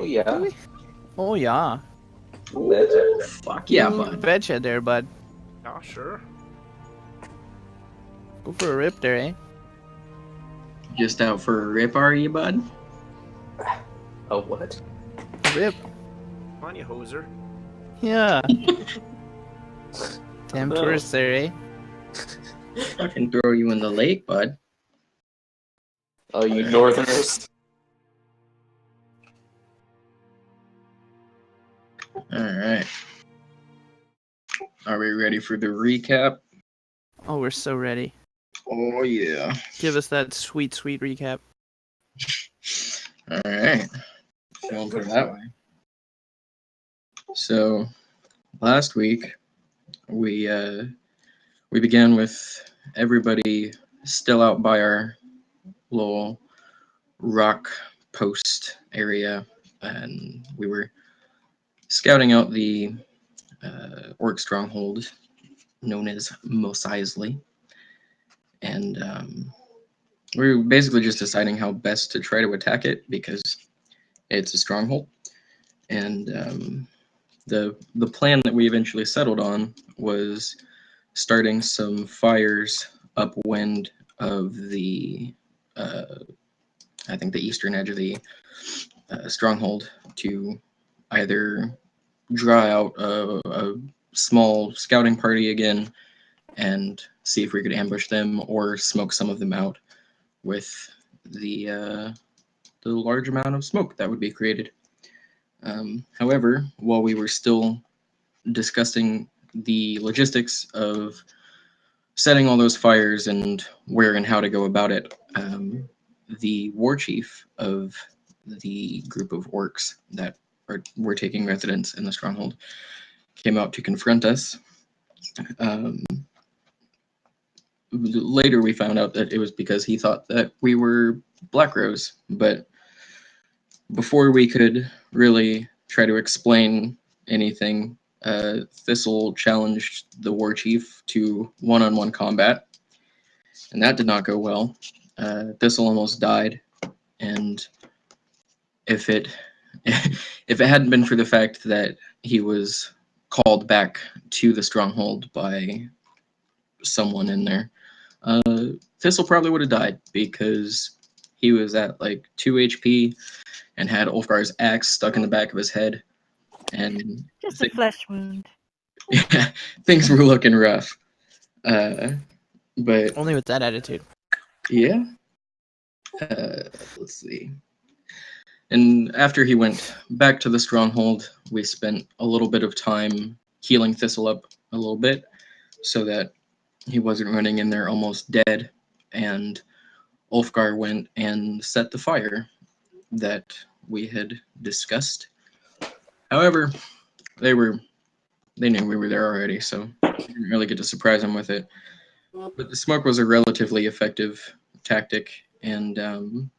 Oh yeah. Oh, yeah. Ooh, Fuck yeah, You bud. betcha there, bud. Yeah, sure. Go for a rip there, eh? Just out for a rip, are you, bud? a what? Rip. Come on, you hoser. Yeah. Oh, Damn no. tourists there, eh? Fucking throw you in the lake, bud. Oh, you northerners. Alright. Are we ready for the recap? Oh, we're so ready. Oh, yeah. Give us that sweet, sweet recap. Alright. Going put it that way. So, last week, we began with everybody still out by our little rock post area, and we were scouting out the orc stronghold known as Mos Eisley, and we were basically just deciding how best to try to attack it because it's a stronghold. And the plan that we eventually settled on was starting some fires upwind of the I think the eastern edge of the stronghold to either draw out a small scouting party again and see if we could ambush them or smoke some of them out with the large amount of smoke that would be created. However, while we were still discussing the logistics of setting all those fires and where and how to go about it, the war chief of the group of orcs that were taking residence in the stronghold came out to confront us. Later, we found out that it was because he thought that we were Black Rose, but before we could really try to explain anything, Thistle challenged the war chief to one-on-one combat, and that did not go well. Thistle almost died, and if it if it hadn't been for the fact that he was called back to the stronghold by someone in there, Thistle probably would have died because he was at like 2 HP and had Ulfgar's axe stuck in the back of his head, and Just a flesh wound. yeah, things were looking rough. But Only with that attitude. yeah, let's see. And after he went back to the stronghold, we spent a little bit of time healing Thistle up a little bit so that he wasn't running in there almost dead. And Ulfgar went and set the fire that we had discussed. However, they knew we were there already, so we didn't really get to surprise them with it. But the smoke was a relatively effective tactic, and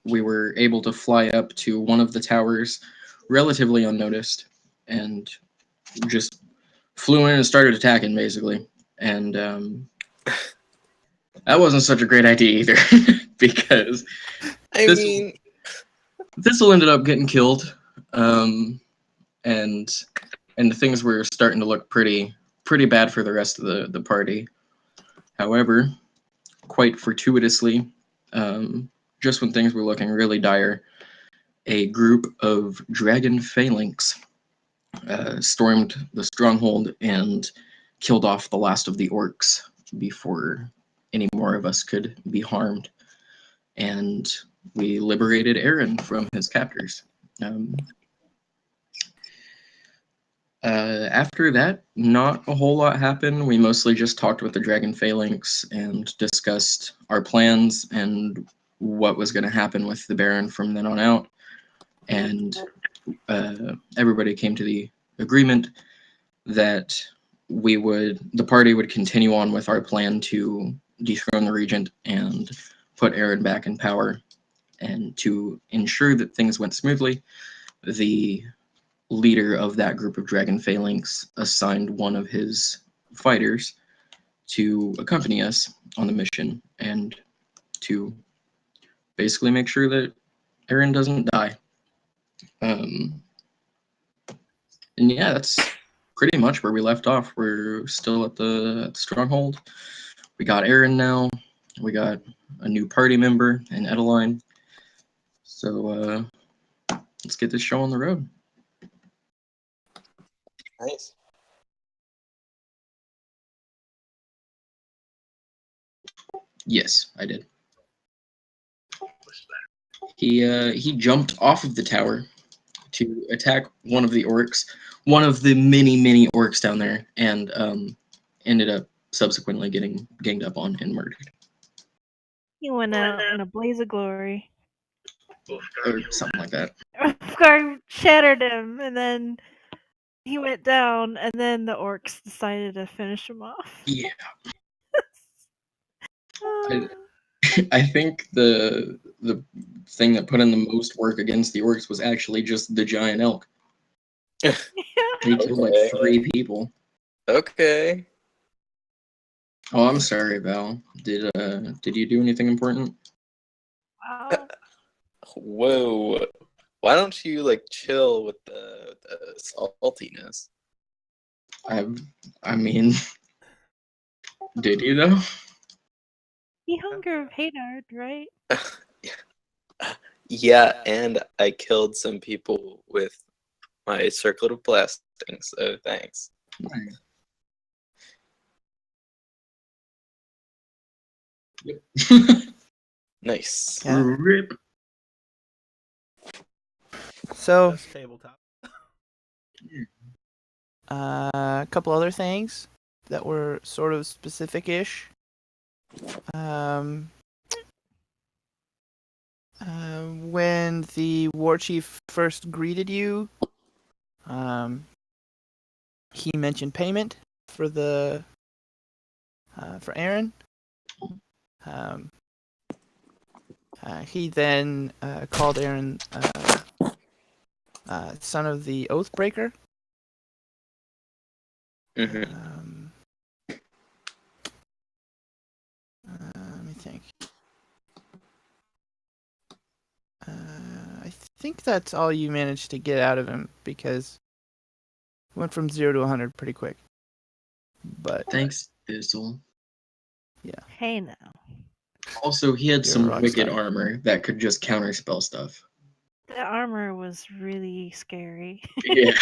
we were able to fly up to one of the towers relatively unnoticed and just flew in and started attacking, basically. And that wasn't such a great idea either, because Thistle ended up getting killed, and things were starting to look pretty bad for the rest of the party. However, quite fortuitously, just when things were looking really dire, a group of dragon phalanx stormed the stronghold and killed off the last of the orcs before any more of us could be harmed. And we liberated Aaron from his captors. After that, not a whole lot happened. We mostly just talked with the dragon phalanx and discussed our plans and what was going to happen with the Baron from then on out. And everybody came to the agreement that the party would continue on with our plan to dethrone the regent and put Aaron back in power. And to ensure that things went smoothly, the leader of that group of dragon phalanx assigned one of his fighters to accompany us on the mission and to basically make sure that Aaron doesn't die. And yeah, that's pretty much where we left off. We're still at the stronghold. We got Aaron now. We got a new party member in Edeline. So let's get this show on the road. Nice. Yes, I did. He jumped off of the tower to attack one of the orcs, one of the many orcs down there, and ended up subsequently getting ganged up on and murdered, He went out in a blaze of glory. or something like that. Scar shattered him, and then he went down, and then the orcs decided to finish him off. Yeah, Ah. I think the thing that put in the most work against the orcs was actually just the giant elk. Yeah. He killed like Okay. 3 people. Okay. Oh, I'm sorry, Val. Did you do anything important? Wow. Whoa. Why don't you like chill with the saltiness? I mean, did you though? The hunger of Haynard, right? Yeah, and I killed some people with my circlet of blasting, so thanks. Nice. Yeah. Rip. So, Just tabletop. a couple other things that were sort of specific-ish. When the war chief first greeted you, he mentioned payment for the for Aaron. He then called Aaron son of the Oathbreaker. Mm-hmm. Let me think. I think that's all you managed to get out of him because it went from 0 to 100 pretty quick. But Thanks, Thistle. Hey now. Also, he had You're a some rock wicked star. armor that could just counterspell stuff. The armor was really scary. Yeah.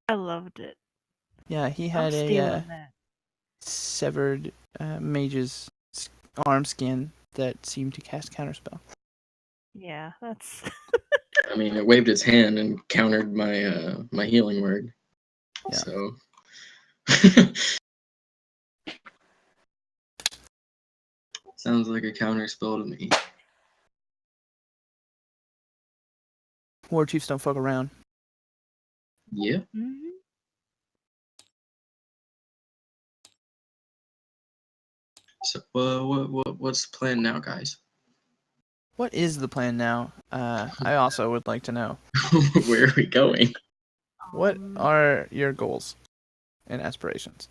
I loved it. yeah, he I'm had a stealing that. severed mage's arm skin that seemed to cast counterspell. Yeah, that's. I mean, it waved its hand and countered my my healing word. Yeah. So. Sounds like a counterspell to me. War chiefs don't fuck around. Yeah. Mhm. So, what's the plan now, guys? What is the plan now? I also would like to know. Where are we going? What are your goals and aspirations?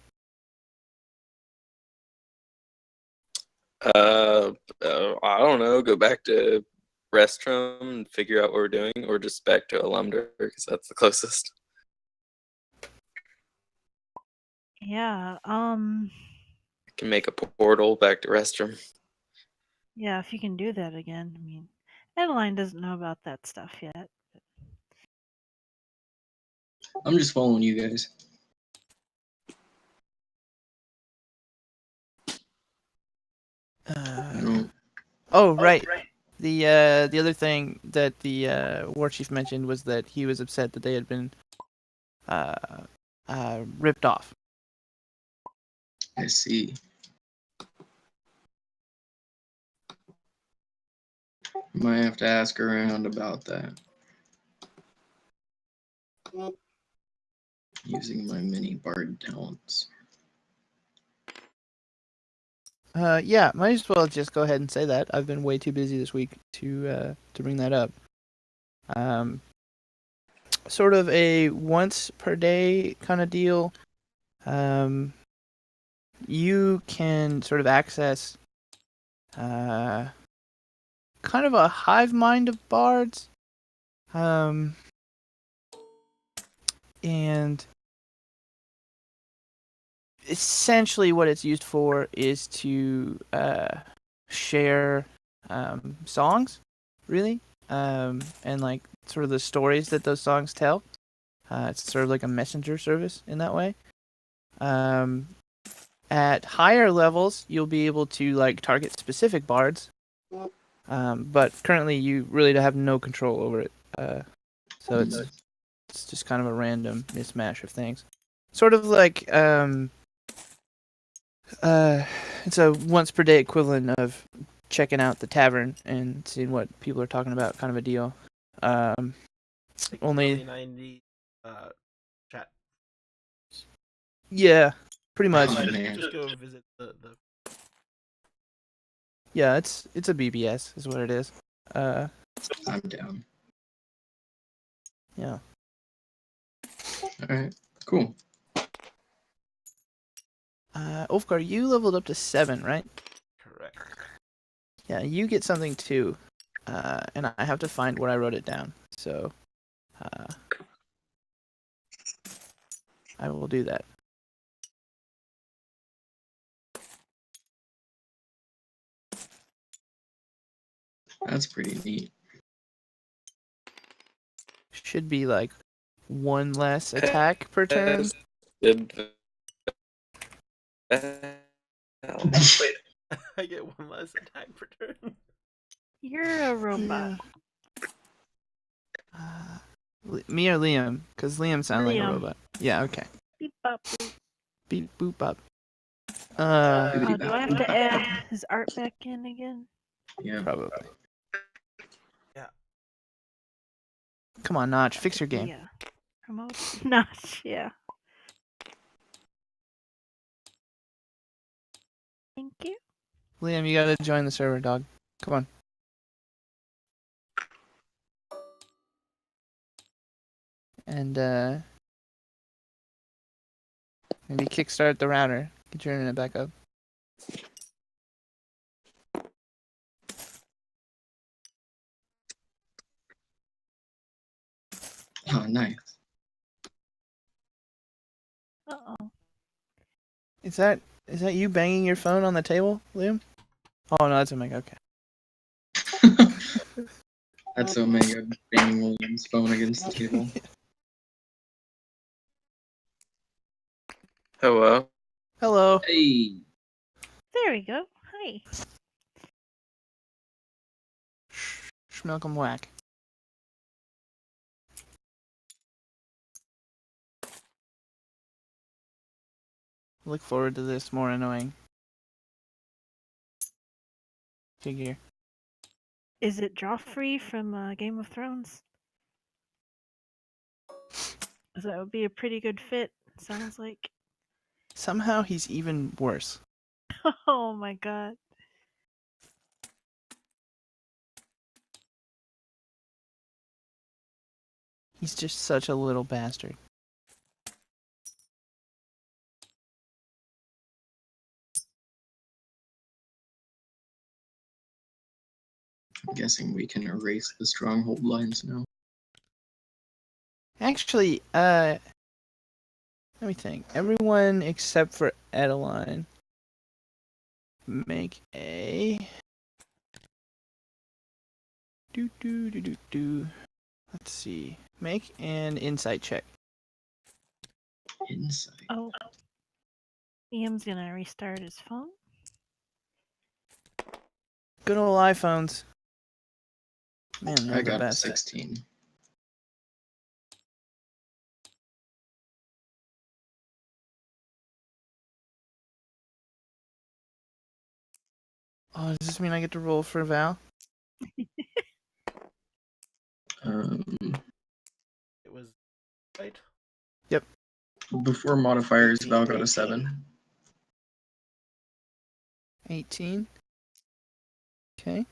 I don't know. Go back to Restrum and figure out what we're doing, or just back to Alumder because that's the closest. Yeah. I can make a portal back to Restrum. Yeah, if you can do that again. I mean, Adeline doesn't know about that stuff yet. I'm just following you guys. Oh, right. The other thing that the war chief mentioned was that he was upset that they had been ripped off. I see. Might have to ask around about that. Using my mini bard talents. Yeah, might as well just go ahead and say that. I've been way too busy this week to bring that up. Sort of a once per day kind of deal. You can sort of access kind of a hive mind of bards. And essentially what it's used for is to share songs, really, and like sort of the stories that those songs tell. It's sort of like a messenger service in that way. At higher levels, you'll be able to like target specific bards, but currently you really have no control over it. So it's just kind of a random mismatch of things. Sort of like it's a once per day equivalent of checking out the tavern and seeing what people are talking about, kind of a deal. Only 90 chat. yeah, pretty much. Oh, man. Just go visit the Yeah, it's a BBS is what it is. I'm down. Yeah. Alright, cool. Ulfgar, you leveled up to 7, right? correct. Yeah, you get something too. And I have to find where I wrote it down. So, I will do that. That's pretty neat. Should be like 1 less attack per turn. Wait, I get 1 less attack per turn. You're a robot. Me or Liam? Because Liam sounds like a Liam. robot. Yeah, okay. Beep bop boop. Beep boop up. Oh, do I have to add his art back in again? Yeah. Probably. Yeah. Come on, Notch, fix your game. Yeah. Promote. Notch, yeah. Thank you. Liam, you gotta join the server, dog. Come on. And maybe kickstart the router. Get your internet back up. Oh, nice. Uh-oh. Is that you banging your phone on the table, Liam? Oh no, that's a mic. Okay. That's Omega banging William's phone against the table. hello. Hello. Hey! There we go. Hi. Schmelcom whack. Look forward to this more annoying figure. Is it Joffrey from Game of Thrones? 'Cause that would be a pretty good fit. Sounds like. Somehow he's even worse. Oh my god. He's just such a little bastard. I'm guessing we can erase the stronghold lines now. Actually, let me think. Everyone except for Adeline make a do. Let's see. Make an insight check. Insight. Oh. Liam's gonna restart his phone. Good old iPhones. Man, they're I the got best. 16. Oh, does this mean I get to roll for Val? It was right. Before modifiers, Val got a 7. 18. Okay.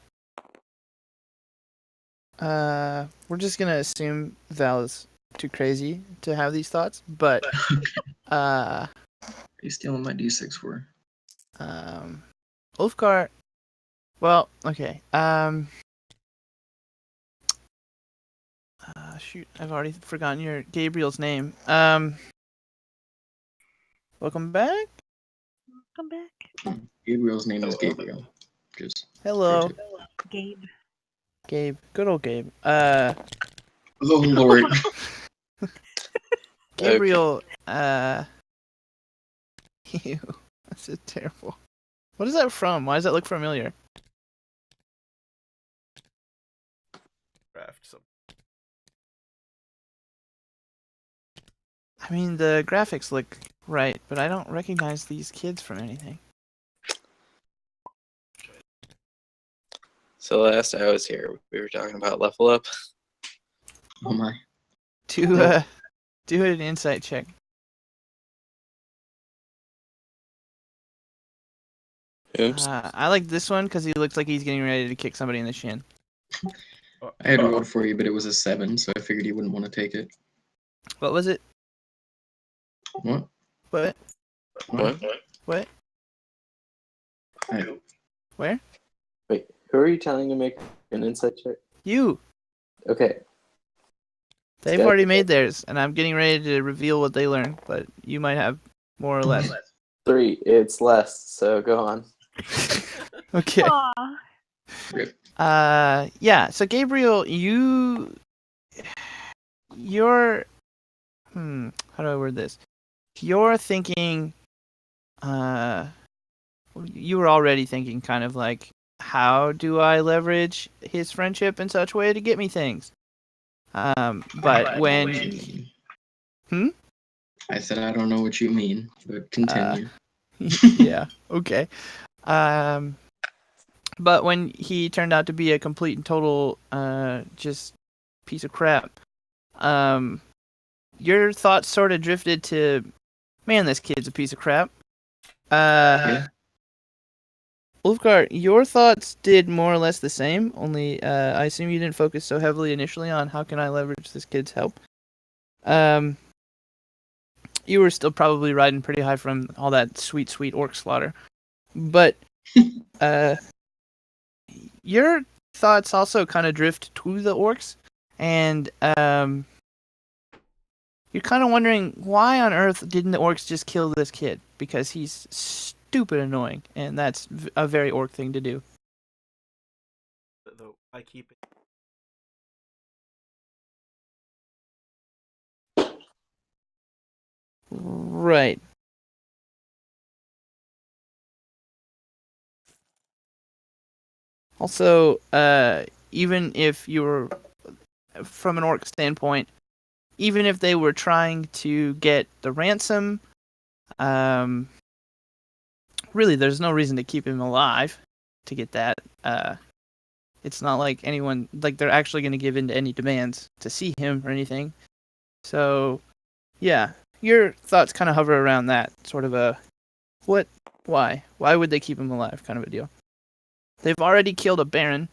We're just gonna assume Val is too crazy to have these thoughts, but Are you stealing my D6 for? Ulfgar. Well, okay. Shoot, I've already forgotten your Gabriel's name. Welcome back. Come back. Gabriel's name is Gabriel. Just Hello, Gabe. Gabe. Good old Gabe. oh Lord. Gabriel. Ew, that's just terrible. What is that from? Why does that look familiar? Craft some. I mean, the graphics look right, but I don't recognize these kids from anything. So last I was here, we were talking about level up. Oh my. Do an insight check. Oops. I like this one because he looks like he's getting ready to kick somebody in the shin. I had rolled for you, but it was a 7, so I figured you wouldn't want to take it. What was it? What? What? What? What? I- Where? Wait, who are you telling to make an insight check? You. Okay. They've Scott? already made theirs, and I'm getting ready to reveal what they learned, but you might have more or less. 3. It's less, so go on. Okay. Aw. Rip. Yeah, so Gabriel, you're how do I word this? You're thinking you were already thinking kind of like, how do I leverage his friendship in such a way to get me things? But when I said I don't know what you mean, but continue. yeah, okay. But when he turned out to be a complete and total just piece of crap, your thoughts sort of drifted to, man, this kid's a piece of crap. Yeah. Ulfgar, your thoughts did more or less the same, only I assume you didn't focus so heavily initially on how can I leverage this kid's help. You were still probably riding pretty high from all that sweet, sweet orc slaughter. But your thoughts also kind of drift to the orcs, and you're kind of wondering why on earth didn't the orcs just kill this kid? Because he's stupid annoying, and that's a very orc thing to do. Though I keep it. Right. Also, even if you were, from an orc standpoint, even if they were trying to get the ransom, really, there's no reason to keep him alive to get that. It's not like anyone, like they're actually going to give in to any demands to see him or anything. So, yeah, your thoughts kind of hover around that sort of a, what, why would they keep him alive kind of a deal. They've already killed a baron.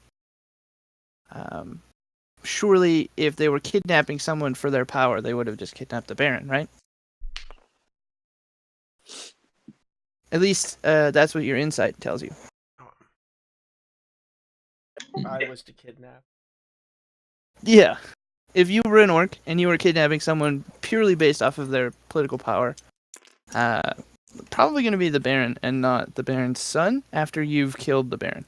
Surely, if they were kidnapping someone for their power, they would have just kidnapped the baron, right? At least that's what your insight tells you. I was to kidnap. Yeah. If you were an orc and you were kidnapping someone purely based off of their political power, probably going to be the baron and not the baron's son after you've killed the baron.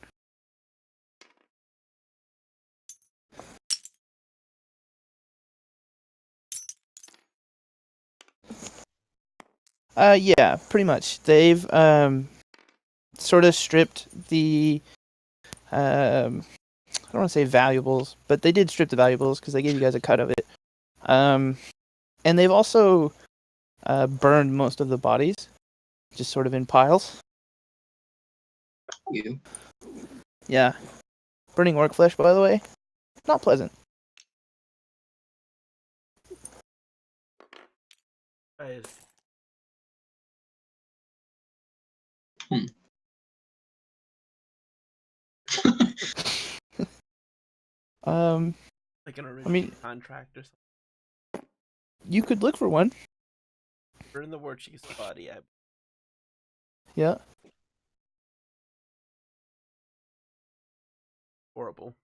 Yeah, pretty much. They've sort of stripped the I don't want to say valuables, but they did strip the valuables because they gave you guys a cut of it. And they've also burned most of the bodies, just sort of in piles. You. Yeah. Burning orc flesh, by the way, not pleasant. I like an original contract or something. You could look for one. Burn the war chief's body. Yeah. Horrible.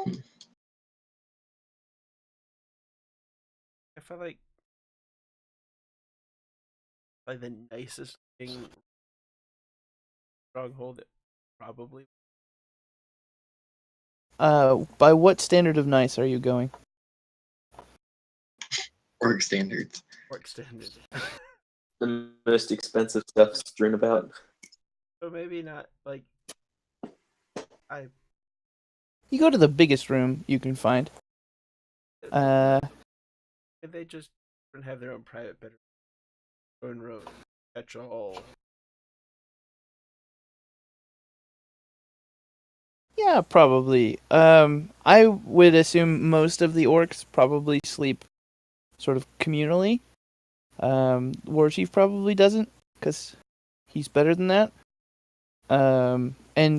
I feel like the nicest thing stronghold that probably By what standard of nice are you going? Orc standards. work standard. The most expensive stuff strewn about. So maybe not like I You go to the biggest room you can find. if they just have their own private bedroom, own room, catch all. Yeah, probably. I would assume most of the orcs probably sleep sort of communally. Warchief probably doesn't, because he's better than that. And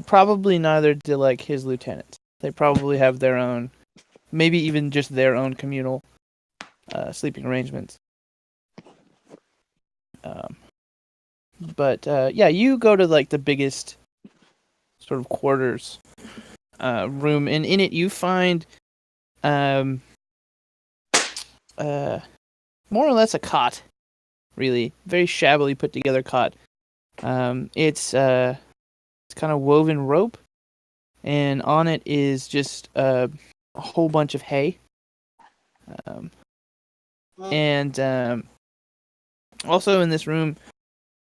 probably neither do like his lieutenants. They probably have their own, maybe even just their own communal sleeping arrangements. But yeah, you go to like the biggest sort of quarters room, and in it you find more or less a cot, really very shabbily put together cot. It's kind of woven rope, and on it is just a whole bunch of hay. And also in this room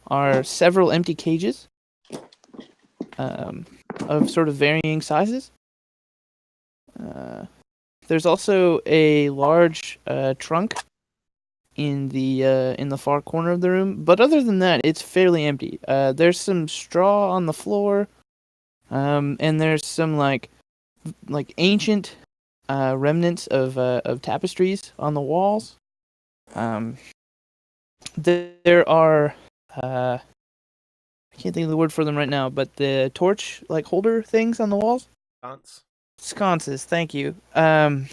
are several empty cages of sort of varying sizes. There's also a large trunk in the far corner of the room, but other than that, it's fairly empty. There's some straw on the floor, and there's some like ancient remnants of tapestries on the walls. There are I can't think of the word for them right now, but the torch like holder things on the walls. Sconces, thank you. And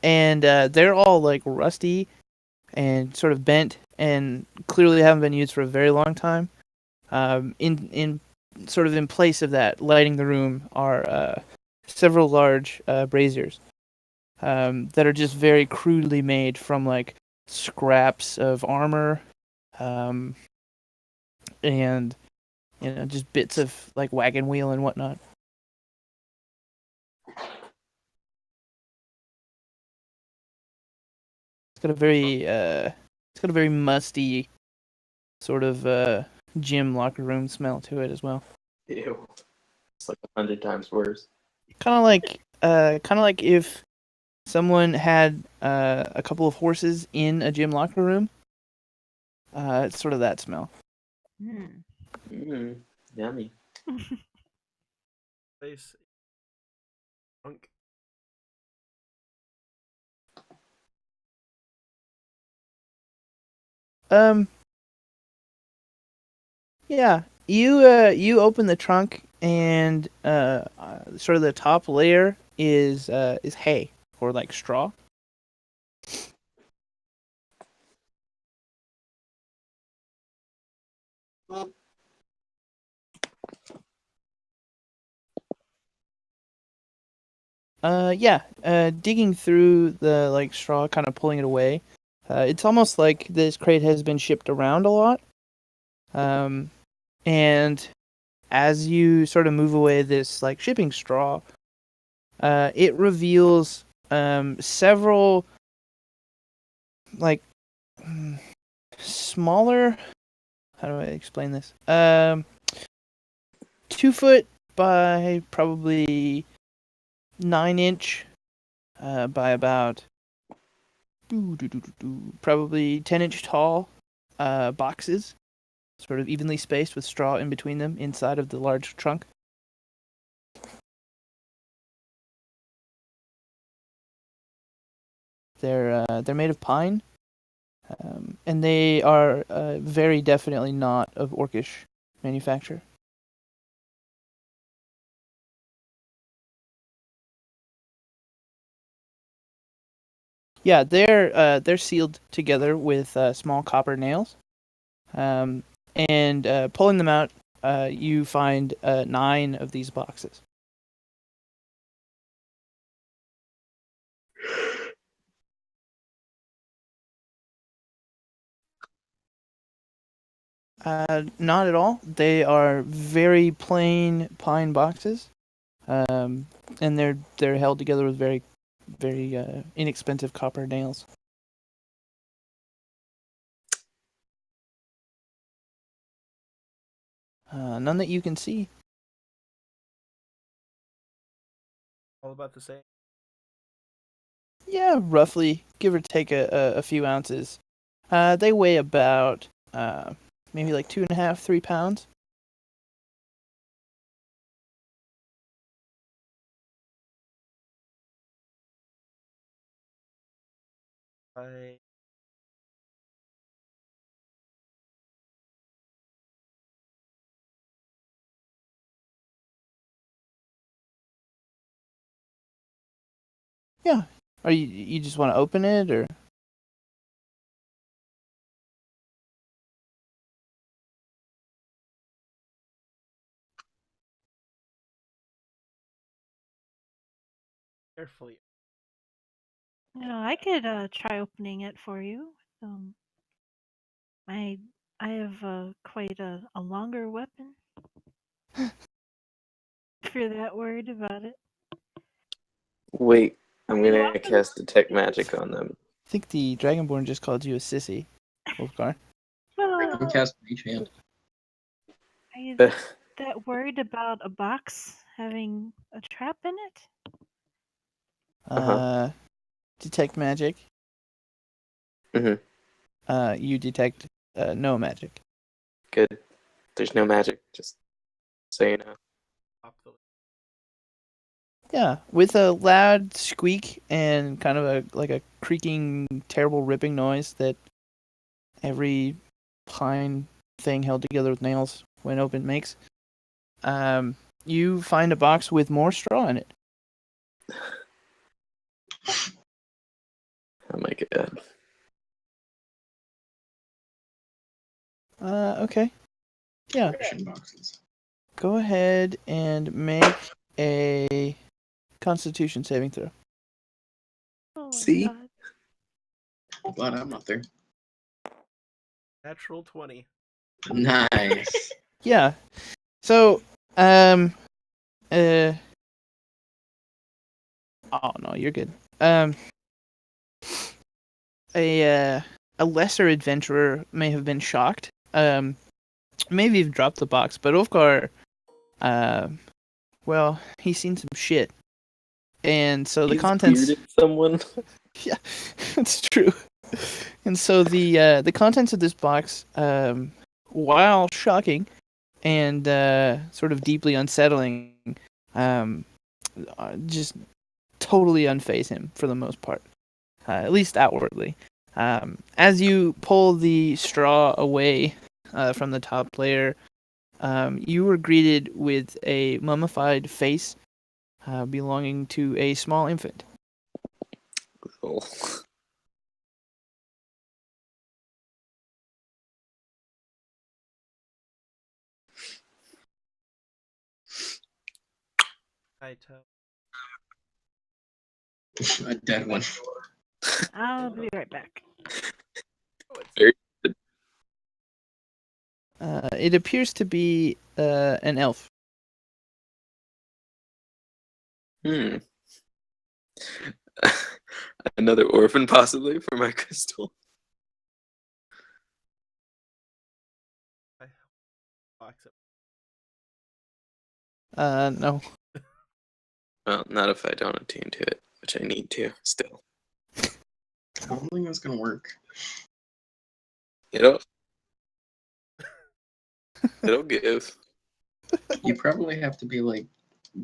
they're all like rusty and sort of bent, and clearly haven't been used for a very long time. In sort of in place of that, lighting the room are several large braziers that are just very crudely made from like scraps of armor, and just bits of like wagon wheel and whatnot. It's got a very musty sort of gym locker room smell to it as well. Ew. It's like 100 times worse. Kind of like if someone had a couple of horses in a gym locker room. It's sort of that smell. Yummy. Place. Trunk. Yeah, you open the trunk, and sort of the top layer is hay or like straw. Digging through the like straw, kind of pulling it away. It's almost like this crate has been shipped around a lot. And as you sort of move away this like shipping straw, it reveals several like smaller. How do I explain this? 2 foot by probably 9-inch by about probably 10-inch tall boxes, sort of evenly spaced with straw in between them inside of the large trunk. They're made of pine, and they are very definitely not of orcish manufacture. Yeah, they're sealed together with small copper nails, and pulling them out, you find 9 of these boxes. Not at all. They are very plain pine boxes, and they're held together with very inexpensive copper nails. None that you can see. All about the same. Yeah, roughly, give or take a few ounces. They weigh about maybe like 2.5, 3 pounds. I Yeah. Are you just want to open it or? carefully. I could try opening it for you. Um, I I have quite a longer weapon. If you're that worried about it. Wait, I'm Are you gonna often cast Detect Magic on them. I think the Dragonborn just called you a sissy, Wolfgar. well, Random cast Mage Hand. are you But that worried about a box having a trap in it? Uh-huh. Detect magic. Mhm. You detect no magic. Good. There's no magic, just so you know. Pop the Yeah, with a loud squeak and kind of a creaking, terrible ripping noise that every pine thing held together with nails when open makes. You find a box with more straw in it. Oh my god. Okay. Yeah. Ration boxes. Go ahead and make a Constitution saving throw. Oh my See? god. Glad I'm not there. natural 20. Nice. Yeah. So, oh no, you're good. A lesser adventurer may have been shocked. Maybe have dropped the box, but Ulfgar, well, he's seen some shit, and so the He's contents. bearded someone. Yeah, that's true. And so the contents of this box, while shocking and sort of deeply unsettling, just totally unfaze him for the most part, at least outwardly. As you pull the straw away from the top layer, you were greeted with a mummified face belonging to a small infant. Oh. I tell. A dead one. I'll be right back. Oh, it's Very It appears to be an elf. Hmm. Another orphan possibly for my crystal. I box it. No. Well, not if I don't attune to it, which I need to still. I don't think that's gonna work. It'll it'll give. You probably have to be like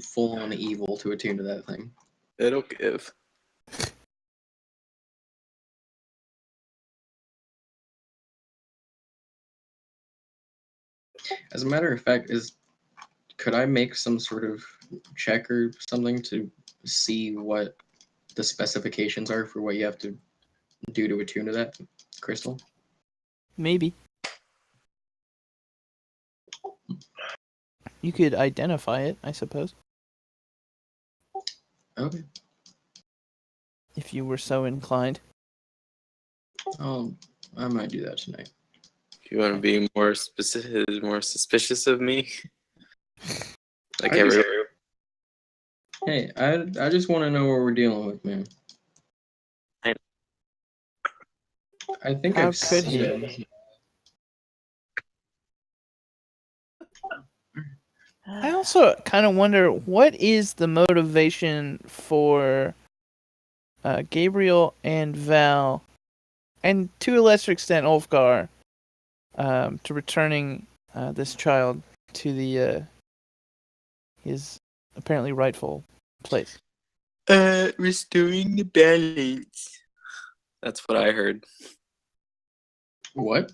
full on evil to attune to that thing. It'll give. As a matter of fact, could I make some sort of check or something to see what the specifications are for what you have to do to attune to that crystal? Maybe. You could identify it, I suppose, Okay. if you were so inclined. I might do that tonight. Do you want to be more specific, more suspicious of me? Like I just- every. Hey, I just want to know what we're dealing with, man. I think How I've could he? said. I also kind of wonder what is the motivation for Gabriel and Val, and to a lesser extent Ulfgar, to returning this child to the his apparently rightful place. Restoring the balance. That's what I heard. What?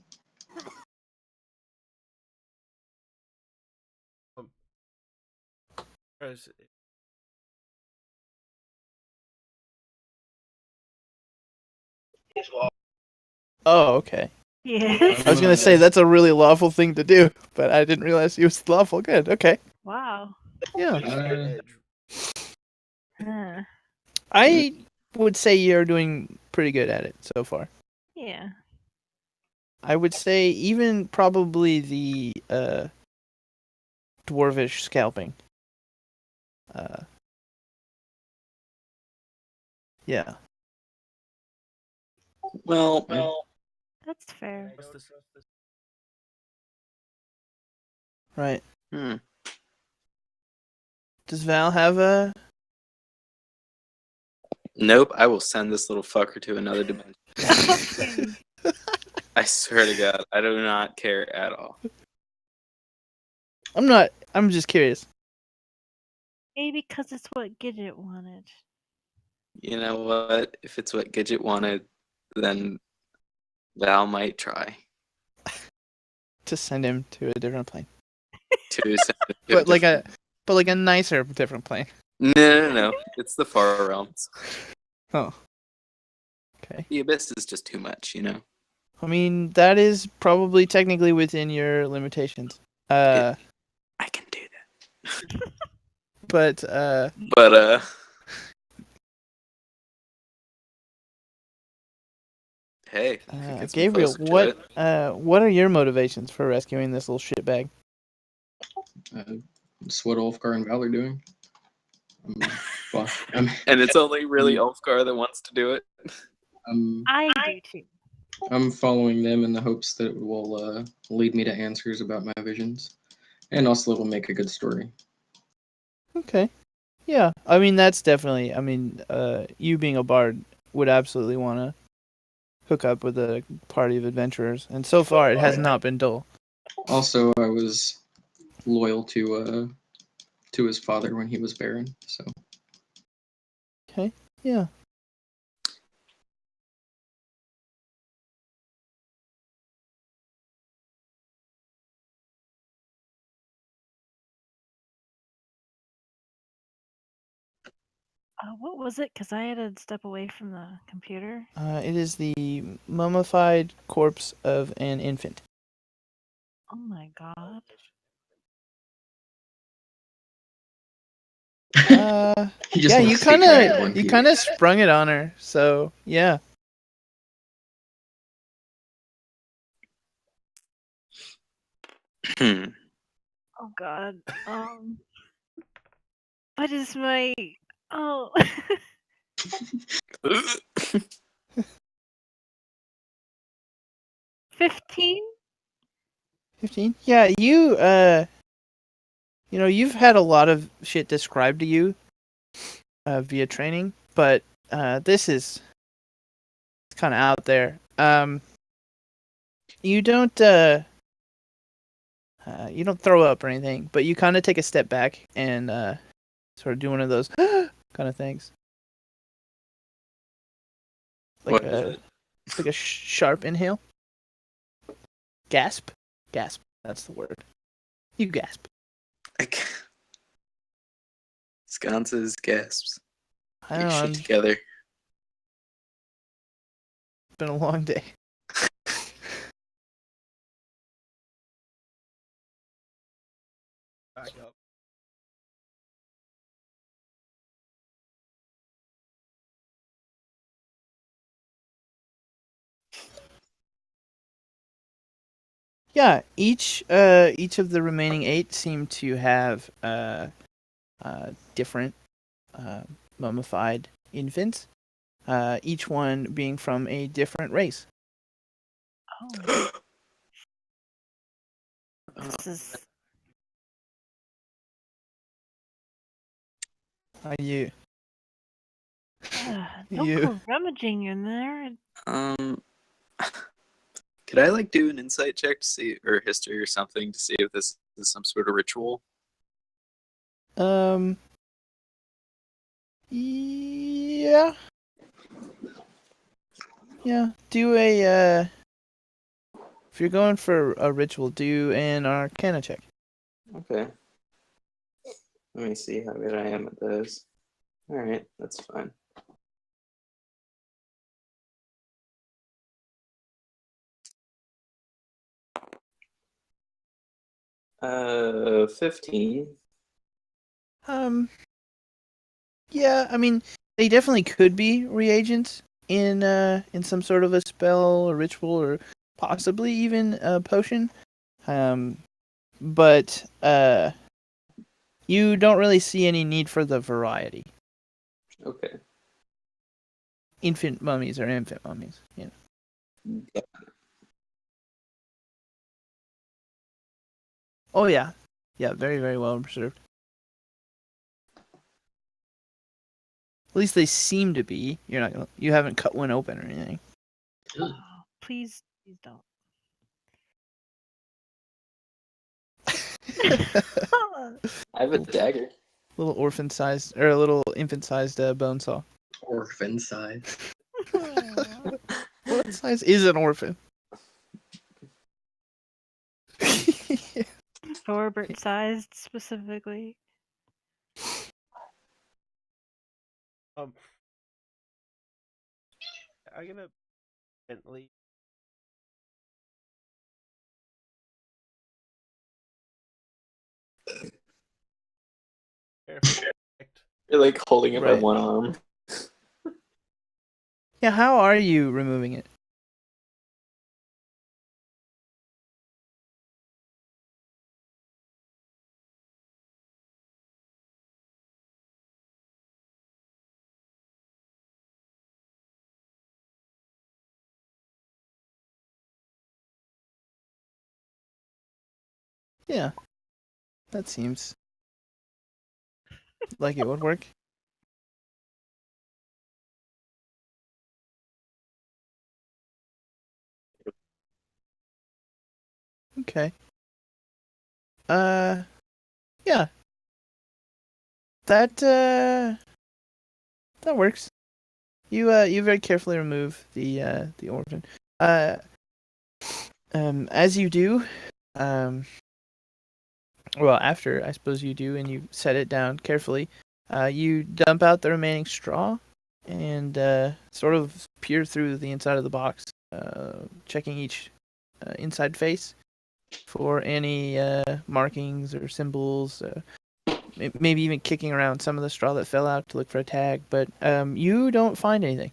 As- Oh, okay. Yes. I was gonna say that's a really lawful thing to do, but I didn't realize he was lawful. Good. Okay. Wow. Yeah. Edge. Huh. I would say you're doing pretty good at it so far. Yeah. I would say even probably the dwarvish scalping. Yeah. Well, That's fair. What's this? Right. hmm. Does Val have a? Nope. I will send this little fucker to another dimension. Okay. I swear to God, I do not care at all. I'm not. I'm just curious. Maybe because it's what Gidget wanted. You know what? If it's what Gidget wanted, then Val might try To send him to a different plane, to send it to but like different- a nicer different plane. No. It's the far realms. Oh. Okay. The abyss is just too much, you know. I mean, that is probably technically within your limitations. I can do that. But But hey, if it gets me Gabriel, closer to it. what are your motivations for rescuing this little shitbag? That's what Ulfgar and Val are doing. Well, And it's only really Ulfgar that wants to do it. I do too. I'm following them in the hopes that it will lead me to answers about my visions, and also it will make a good story. Okay. Yeah. I mean, that's definitely. I mean, you being a bard would absolutely want to hook up with a party of adventurers, and so far it has not been dull. Also, I was loyal to his father when he was Baron, so Okay. Yeah. What was it? Because I had to step away from the computer. It is the mummified corpse of an infant. Oh my god. he just Yeah, wants you to be dragged one you piece. kind of sprung it on her. So yeah. Hmm. Oh god. What is my? Oh. 15? 15. Yeah, you know, you've had a lot of shit described to you via training, but this is kind of out there. You don't throw up or anything, but you kind of take a step back and sort of do one of those kind of things. Like What is it? like a sharp inhale. Gasp. Gasp. That's the word. You gasp. Sconces gasps. I Get don't know. shit It's together. been a long day. Back up. Yeah, each of the remaining 8 seem to have different mummified infants. Each one being from a different race. Oh, this is. Are you? Don't You. go rummaging in there. Um, could I like do an insight check to see, or history or something, to see if this is some sort of ritual? Yeah. Yeah. Do a if you're going for a ritual, do an Arcana check. Okay. Let me see how good I am at those. All right, that's fine. 15. Yeah, I mean, they definitely could be reagents in some sort of a spell or ritual or possibly even a potion. But you don't really see any need for the variety. Okay. Infant mummies are infant mummies, you know. Yeah. Oh yeah. Yeah, very, very well preserved. At least they seem to be. You haven't cut one open or anything. Oh, please don't. I have a dagger. Little orphan sized or a little infant sized bone saw. Orphan size. What size is an orphan? Norbert sized specifically. I'm gonna gently. Perfect. You're like holding it by Right. one arm. Yeah, how are you removing it? Yeah. That seems like it would work. Okay. Yeah. That works. You very carefully remove the orphan. As you do, well, after I suppose you do, and you set it down carefully, you dump out the remaining straw, and sort of peer through the inside of the box, checking each inside face for any markings or symbols. Maybe even kicking around some of the straw that fell out to look for a tag, but you don't find anything.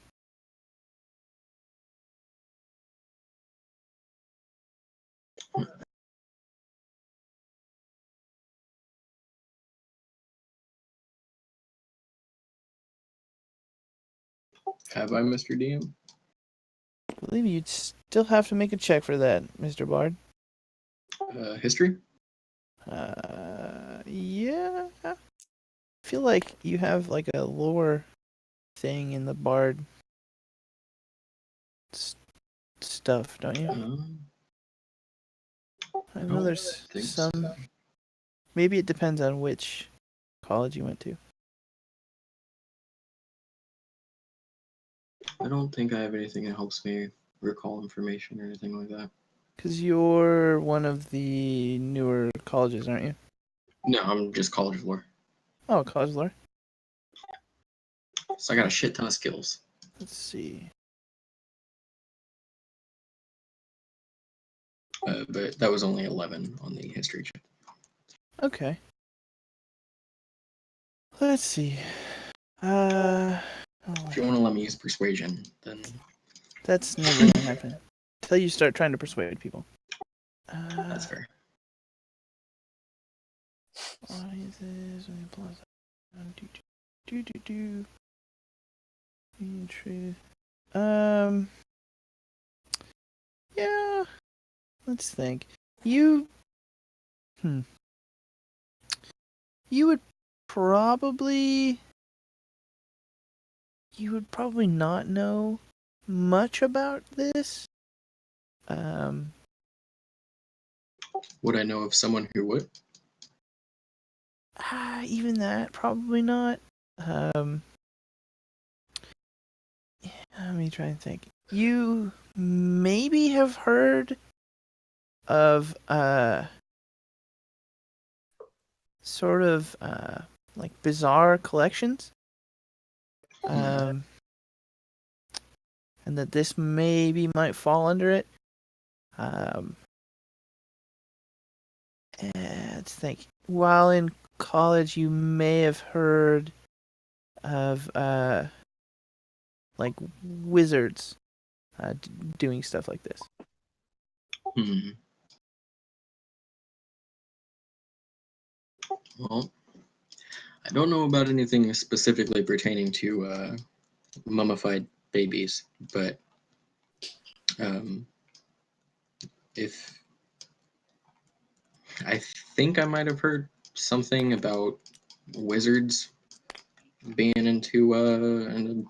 Have I, Mr. DM? I believe you'd still have to make a check for that, Mr. Bard. History? Yeah. I feel like you have like a lore thing in the Bard stuff, don't you? I know there's some. So. Maybe it depends on which college you went to. I don't think I have anything that helps me recall information or anything like that. Because you're one of the newer colleges, aren't you? No, I'm just college lore. Oh, college lore. So I got a shit ton of skills. Let's see. But that was only 11 on the history check. Okay. Let's see. Oh, If you want to let me use persuasion, then that's never gonna happen. Until you start trying to persuade people. That's fair. Audiences, let me plus do. In truth. Yeah. Let's think. You would probably not know much about this. Would I know of someone who would? Even that, probably not. Let me try and think. You maybe have heard of sort of like bizarre collections. And that this maybe might fall under it. Let's think. While in college, you may have heard of like wizards doing stuff like this. Well, I don't know about anything specifically pertaining to mummified babies, but if I think I might have heard something about wizards being into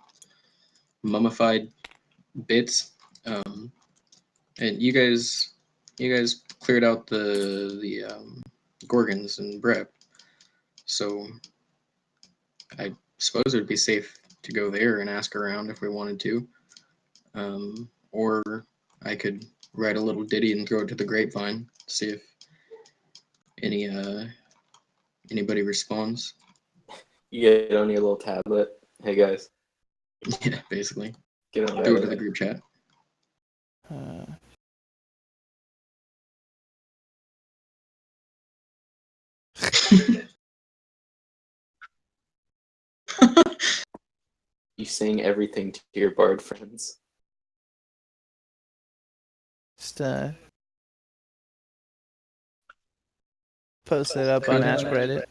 mummified bits, and you guys cleared out the gorgons and Brep, so I suppose it would be safe to go there and ask around if we wanted to, or I could write a little ditty and throw it to the grapevine, see if anybody responds. You get it on your little tablet. Hey guys, Yeah, basically. get on Throw it to the group chat. You sing everything to your bard friends. Just post it up on Ask Reddit.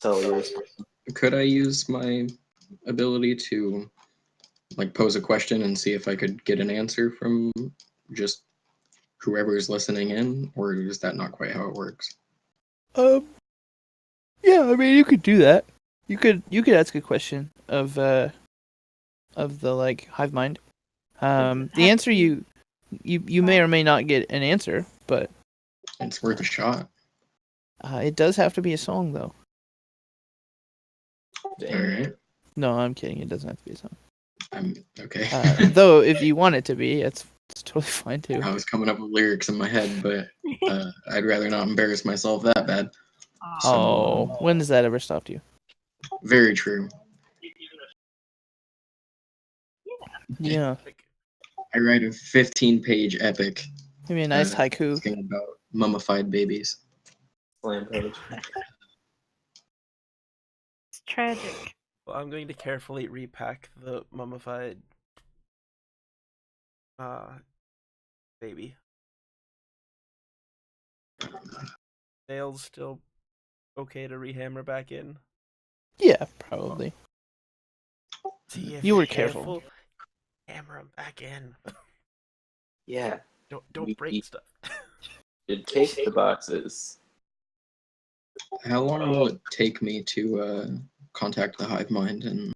Tell yours. Could I use my ability to like pose a question and see if I could get an answer from just whoever is listening in, or is that not quite how it works? Yeah, I mean you could do that. You could ask a question of the like hive mind. The answer you may or may not get an answer, but It's worth a shot. it does have to be a song though. All right. No, I'm kidding. It doesn't have to be a song. I'm okay. Though if you want it to be, it's totally fine too. I was coming up with lyrics in my head, but I'd rather not embarrass myself that bad. Oh, when has that ever stopped you? Very true. Yeah. I write a 15-page epic. Maybe a nice haiku. Talking about mummified babies. Slam page. It's tragic. Well, I'm going to carefully repack the mummified baby. Nails still okay to rehammer back in? Yeah, probably. See if You were you're careful. Hammer them back in. Yeah. Don't break stuff. Should take the boxes. How long will it take me to contact the hive mind and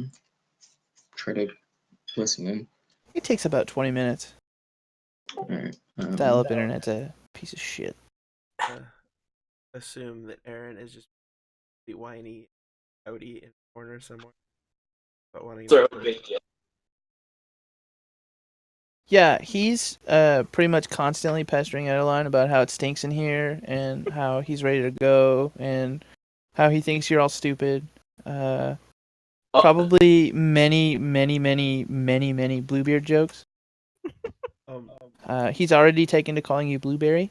try to listen in? It takes about 20 minutes. All right. Dial-up internet's a piece of shit. Assume that Aaron is just be whiny, outy in the corner somewhere. But wanting Throw to a big jet. Yeah, he's pretty much constantly pestering Adeline about how it stinks in here and how he's ready to go and how he thinks you're all stupid. Probably many Bluebeard jokes. He's already taken to calling you Blueberry.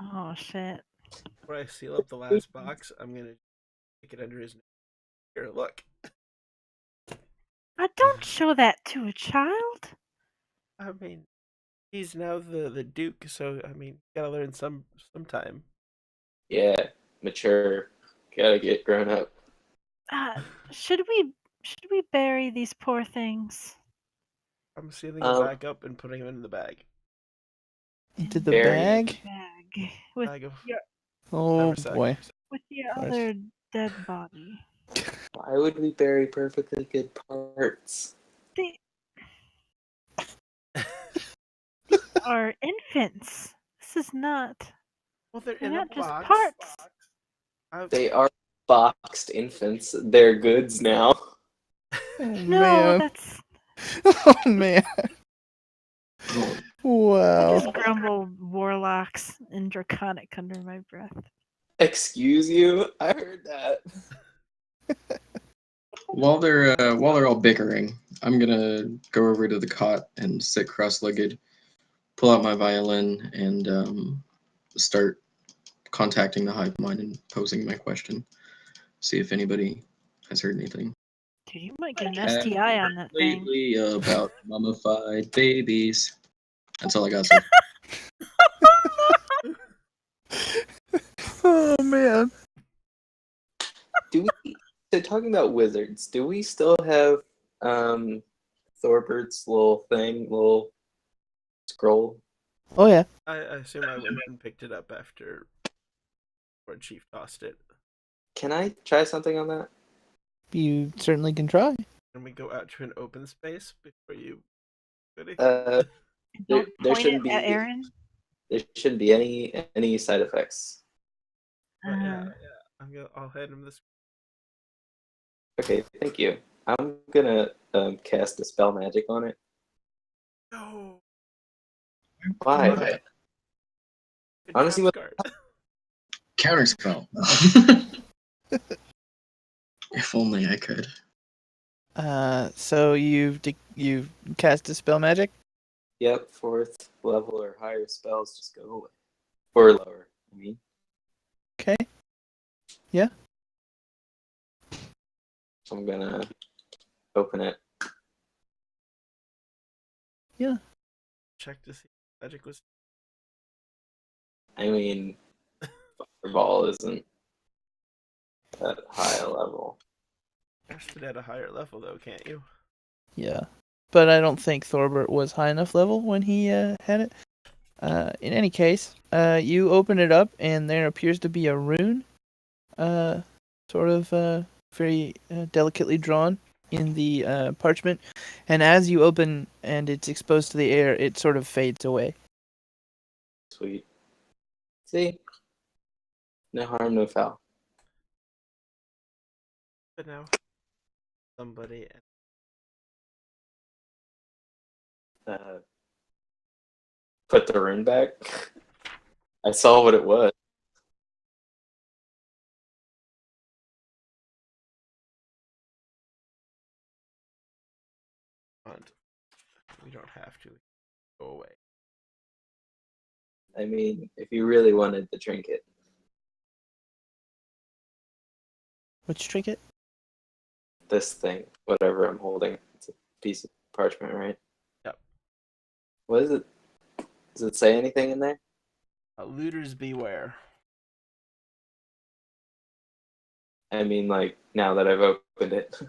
Oh shit. Before I seal up the last box, I'm gonna stick it under his nose. Here, look. Don't show that to a child. I mean, He's now the Duke, so I mean, gotta learn sometime. Yeah, mature. Gotta get grown up. Should we bury these poor things? I'm sealing him back up and putting him in the bag. Into the Bury. bag? Bag with Bag of Oh haversack. boy. with your course. other dead body. Why would we bury perfectly good parts? They are infants. This is not. Well, they're They're in a not just box. parts. They are boxed infants. They're goods now. Oh No, man. that's. Oh man. Oh, I Wow. just grumbled warlocks and draconic under my breath. Excuse you? I heard that. while they're all bickering, I'm gonna go over to the cot and sit cross-legged, pull out my violin, and start contacting the hive mind and posing my question. See if anybody has heard anything. Dude, you might get an STI on that thing. Lately about mummified babies. That's all I got. So Oh man. Do we? So talking about wizards, do we still have Thorbert's little scroll? Oh yeah. I assume I went and picked it up after Lord Chief tossed it. Can I try something on that? You certainly can try. Can we go out to an open space before you do anything? There Don't point shouldn't it at be Aaron. there shouldn't be any side effects. But yeah. I'll hand him this. Okay, thank you. I'm gonna cast a spell magic on it. No. Why? Right. Good Honestly, job, what- Scars. counterspell. If only I could. So you've cast a spell magic? Yep, 4th level or higher spells just go away. Or lower, I mean. Okay. Yeah. So I'm gonna open it. Yeah. Check to see if magic was. I mean, Fireball isn't that high a level. Cast it at a higher level, though, can't you? Yeah. But I don't think Thorbert was high enough level when he had it. In any case, you open it up and there appears to be a rune, sort of very delicately drawn in the parchment. And as you open and it's exposed to the air, it sort of fades away. Sweet. See? No harm, no foul. But now, somebody. Put the rune back. I saw what it was. We don't have to. Go away. I mean, if you really wanted the trinket. Which trinket? This thing, whatever I'm holding. It's a piece of parchment, right? Yep. What is it? Does it say anything in there? Looters beware. I mean, like, now that I've opened it.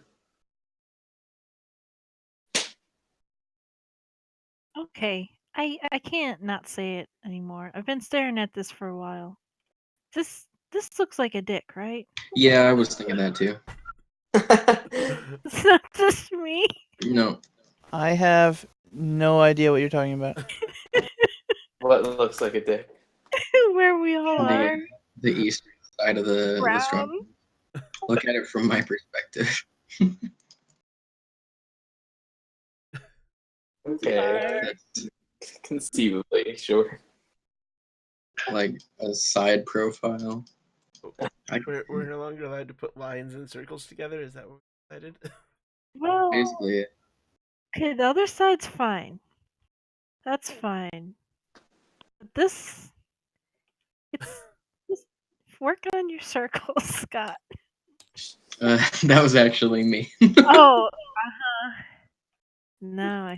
Okay, I can't not say it anymore. I've been staring at this for a while. This looks like a dick, right? Yeah, I was thinking that too. It's not just me. No, I have no idea what you're talking about. What looks like a dick? Where we all are. the eastern side of the Brown. stronghold. Look at it from my perspective. Okay. That's Conceivably, sure. like a side profile. We're no longer allowed to put lines and circles together. Is that what we decided? Well, Basically, it. okay, the other side's fine. That's fine. But this, it's just work on your circles, Scott. That was actually me. Oh, no,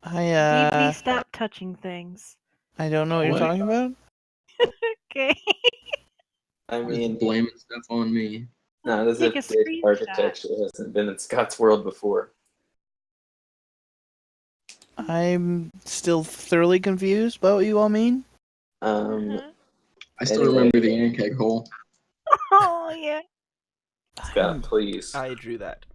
DB, stop touching things. I don't know what you're What? talking about. Okay. I mean, Blaming stuff on me. not as Take if a base screenshot. architecture hasn't been in Scott's world before. I'm still thoroughly confused by what you all mean. I still Anyway. remember the ant keg hole. Oh yeah. Scott, please. I drew that.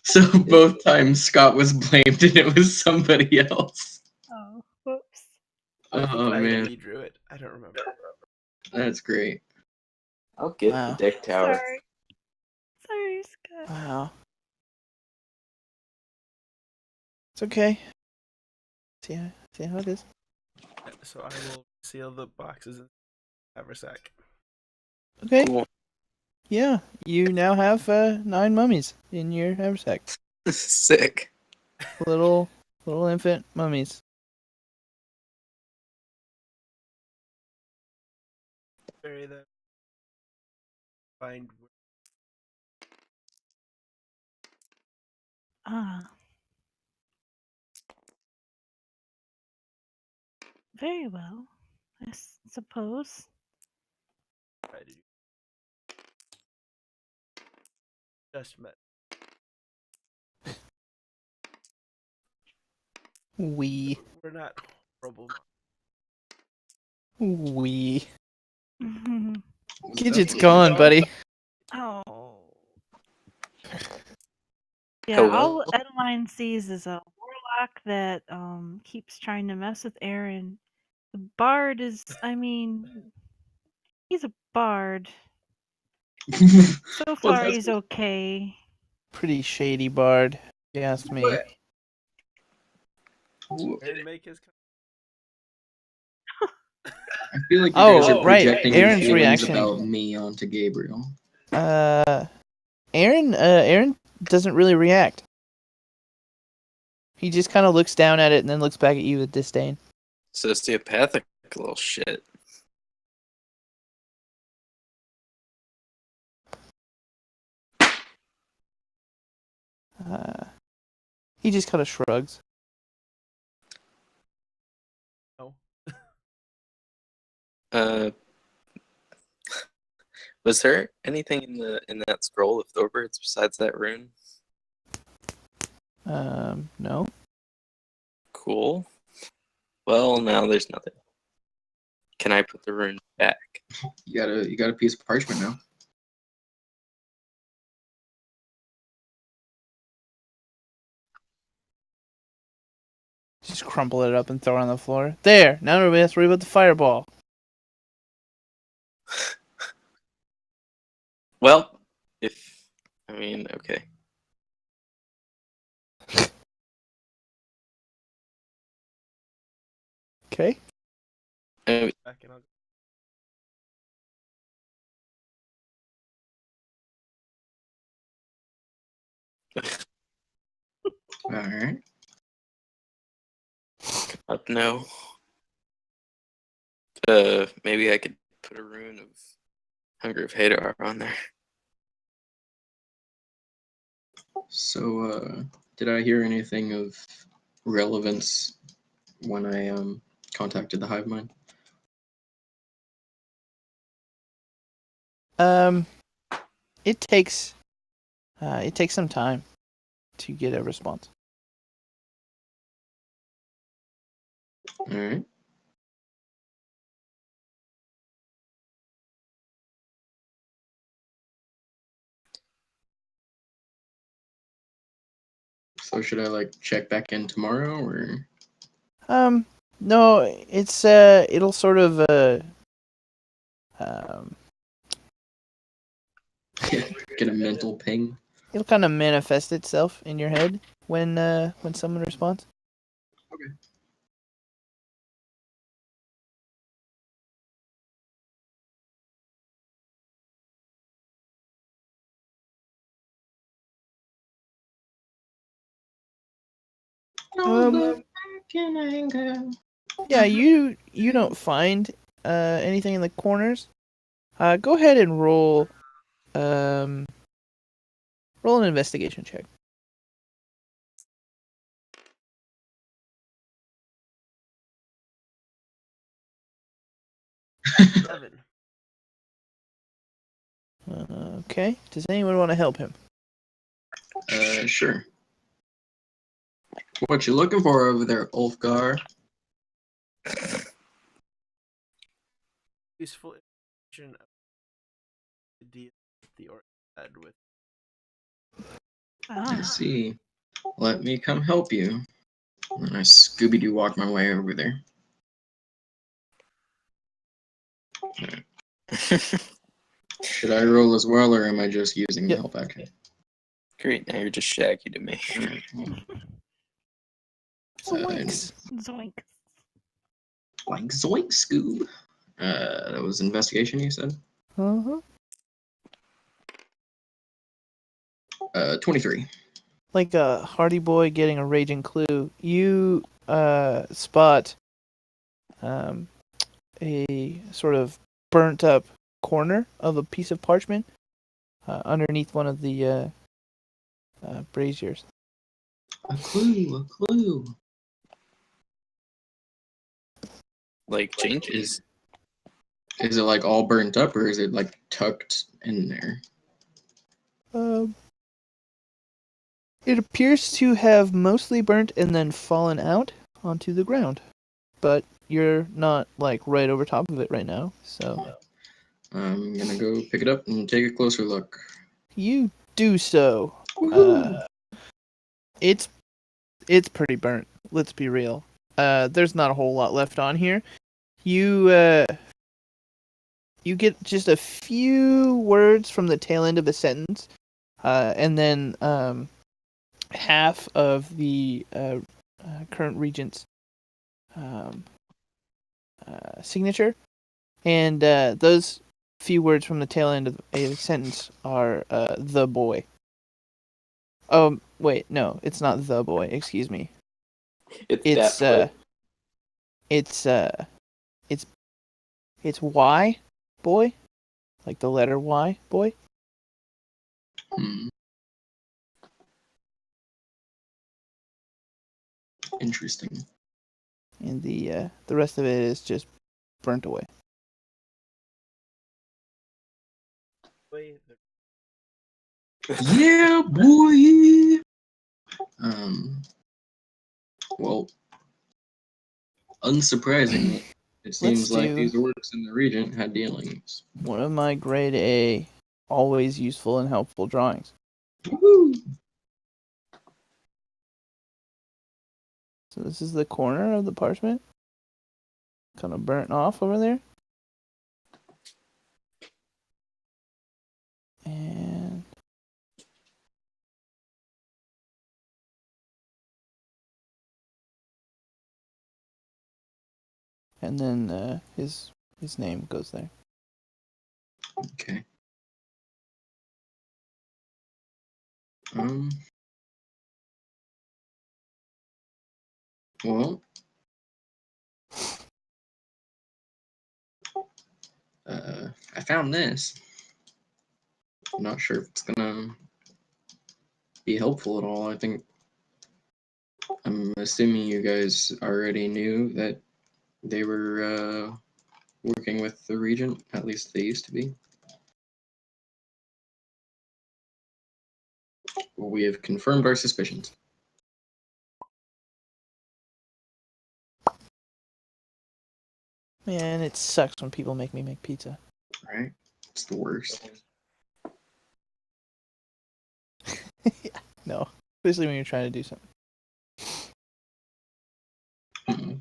So both times Scott was blamed and it was somebody else. Oh, whoops. I think Oh I man, redrew it. I don't remember. that's great. I'll get Wow. the dick tower. Sorry. Sorry, Scott. Wow. It's okay. See how it is. So I will seal the boxes in haversack. Okay. Cool. Yeah, you now have 9 mummies in your haversack. Sick. Little infant mummies. Bury them. Find. Ah. Very well, I suppose. Try to do. Just met. We. We're not horrible. Gidget's Definitely gone, buddy. Oh. Yeah, Hello? all Edeline sees is a warlock that keeps trying to mess with Aaron. The bard is, I mean, he's a bard. So far, he's okay. Pretty shady bard, if you ask me. Aaron make his. I feel like you guys are right. projecting your Aaron's feelings reaction. about me onto Gabriel. Aaron doesn't really react. He just kind of looks down at it and then looks back at you with disdain. Sociopathic little shit. He just kind of shrugs. Oh. Was there anything in that scroll of Thorbert's besides that rune? No. Cool. Well, now there's nothing. Can I put the rune back? You got a piece of parchment now. Just crumple it up and throw it on the floor. There! Now nobody has to worry about the fireball. Well, okay. Okay? Uh, Back and I'll. Alright. no. Maybe I could put a rune of Hunger of Hadar on there. So, did I hear anything of relevance when I contacted the hive mind? It takes some time to get a response. Alright. So should I check back in tomorrow or No, it'll sort of get a mental ping? it'll kind of manifest itself in your head when someone responds. Okay. Yeah, you don't find anything in the corners. Go ahead and roll an investigation check. 11. Okay. Does anyone want to help him? Sure. What you looking for over there, Ulfgar? Useful information of the deal the orc had with. I Ah, see. Let me come help you. And I Scooby-Doo walk my way over there. Should I roll as well, or am I just using the Yep. help action? Great, now you're just Shaggy to me. Alright, well, Zoinks. zoink. like zoink, Scoob. That was investigation, you said? Uh-huh. 23. Like a hardy boy getting a raging clue, you spot a sort of burnt up corner of a piece of parchment underneath one of the braziers. A clue, a clue. Like changes. Is it like all burnt up, or is it like tucked in there? It appears to have mostly burnt and then fallen out onto the ground, but you're not like right over top of it right now, so I'm gonna go pick it up and take a closer look. you do so. Woohoo! It's pretty burnt. Let's be real. There's not a whole lot left on here. You get just a few words from the tail end of a sentence, and then half of the current regent's signature, and those few words from the tail end of a sentence are the boy. Oh wait, no, it's not the boy. Excuse me. It's that It's Y boy, like the letter Y boy. Hmm. Interesting. And the rest of it is just burnt away. Way the Yeah, boy. Well, unsurprisingly, it seems like do- these orcs in the region had dealings. One of my grade A, always useful and helpful drawings. Woo! So this is the corner of the parchment, kind of burnt off over there. And then his name goes there. Okay. Well, I found this. I'm not sure if it's gonna be helpful at all. I'm assuming you guys already knew that they were working with the regent. At least they used to be. Well, we have confirmed our suspicions. Man, it sucks when people make me make pizza. Right? It's the worst. No, especially when you're trying to do something. Hmm.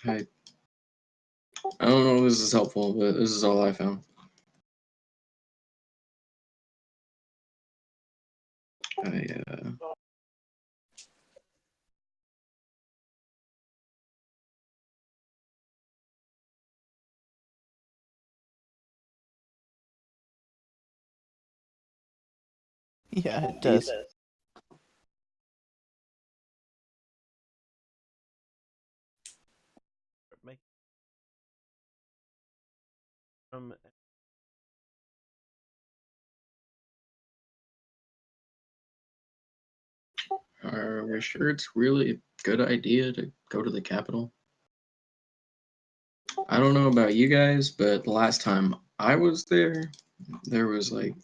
I don't know if this is helpful, but this is all I found. Yeah, it does. make from Are we sure it's really a good idea to go to the Capitol? I don't know about you guys, but the last time I was there, there was like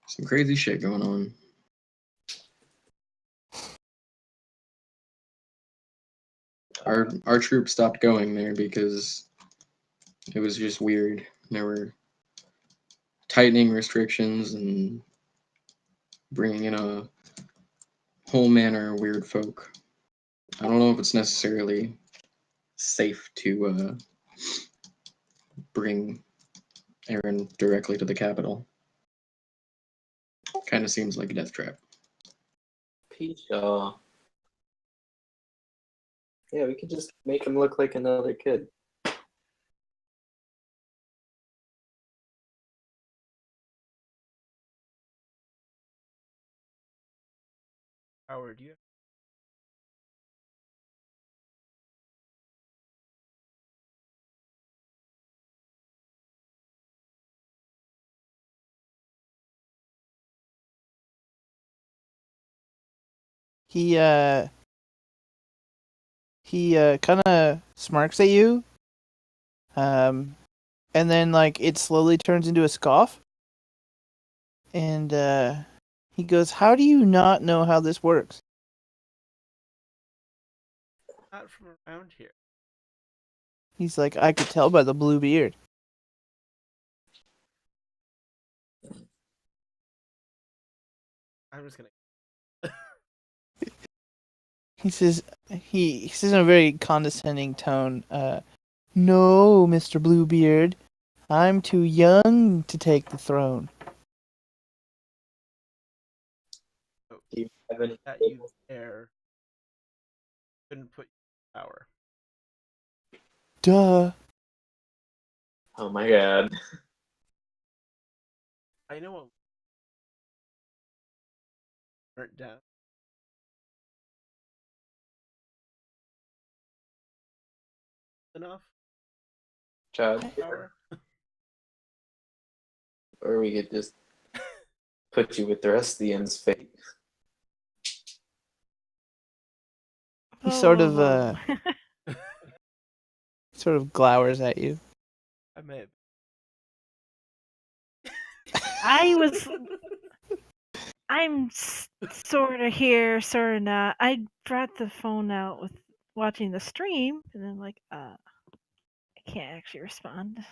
some crazy shit going on. Our troop stopped going there because it was just weird. There were tightening restrictions and bringing in a whole manner of weird folk. I don't know if it's necessarily safe to bring Aaron directly to the Capitol. Kind of seems like a death trap. Peachaw. Yeah, we could just make him look like another kid. Howard, you He kind of smirks at you, and then like it slowly turns into a scoff, and he goes, "How do you not know how this works?" not from around here. He's like, "I could tell by the blue beard." I'm just gonna. He says in a very condescending tone, "No, Mr. Bluebeard, I'm too young to take the throne." Do you have any? That you there couldn't put you in power. Duh. Oh my god. I know what burnt down. Enough Chad. power. Or we could just put you with the rest of the end's fate. He sort of whoa. sort of glowers at you. I may have. I'm sort of here, sort of not. I brought the phone out with watching the stream, and then like, I can't actually respond.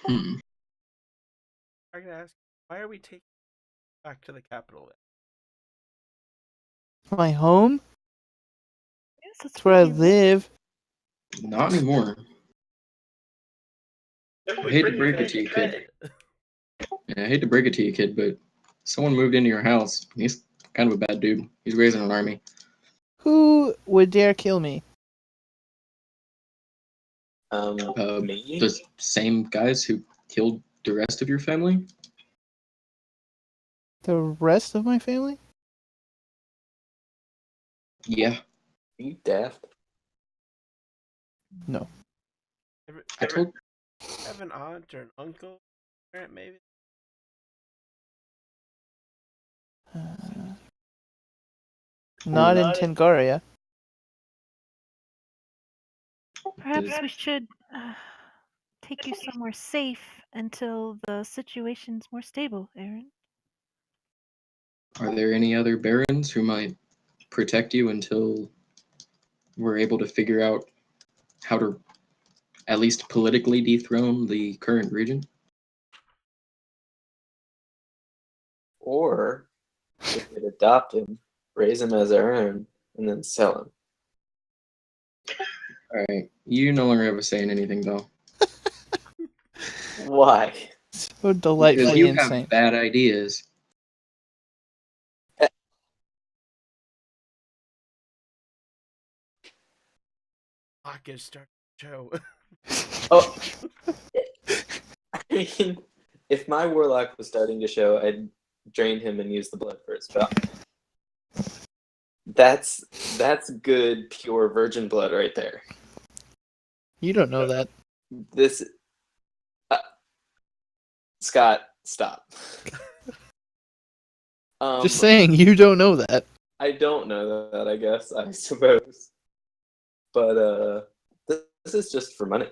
Hmm. I'm gonna ask, why are we taking back to the capital? My home? Yes, That's where I you- live. Not anymore. I hate to break it to you, kid. Yeah, I hate to break it to you, kid, but someone moved into your house. He's kind of a bad dude. He's raising an army. Who would dare kill me? Me? The same guys who killed the rest of your family? The rest of my family? Yeah. Are you daft? No. I told Have an aunt or an uncle, parent maybe. Not in Tengaria. Perhaps we should take you somewhere safe until the situation's more stable, Aaron. Are there any other barons who might protect you until we're able to figure out how to at least politically dethrone the current regent? Or we could adopt him, raise him as our own, and then sell him. Alright, you no longer have a say in anything, though. Why? So Because delightfully you insane. have bad ideas. Pocket start show. Oh, I mean, if my warlock was starting to show, I'd drain him and use the blood for his spell. That's good, pure virgin blood right there. You don't know that. This, Scott, Stop. Just saying, you don't know that. I don't know that, I guess, I suppose. But, this is just for money.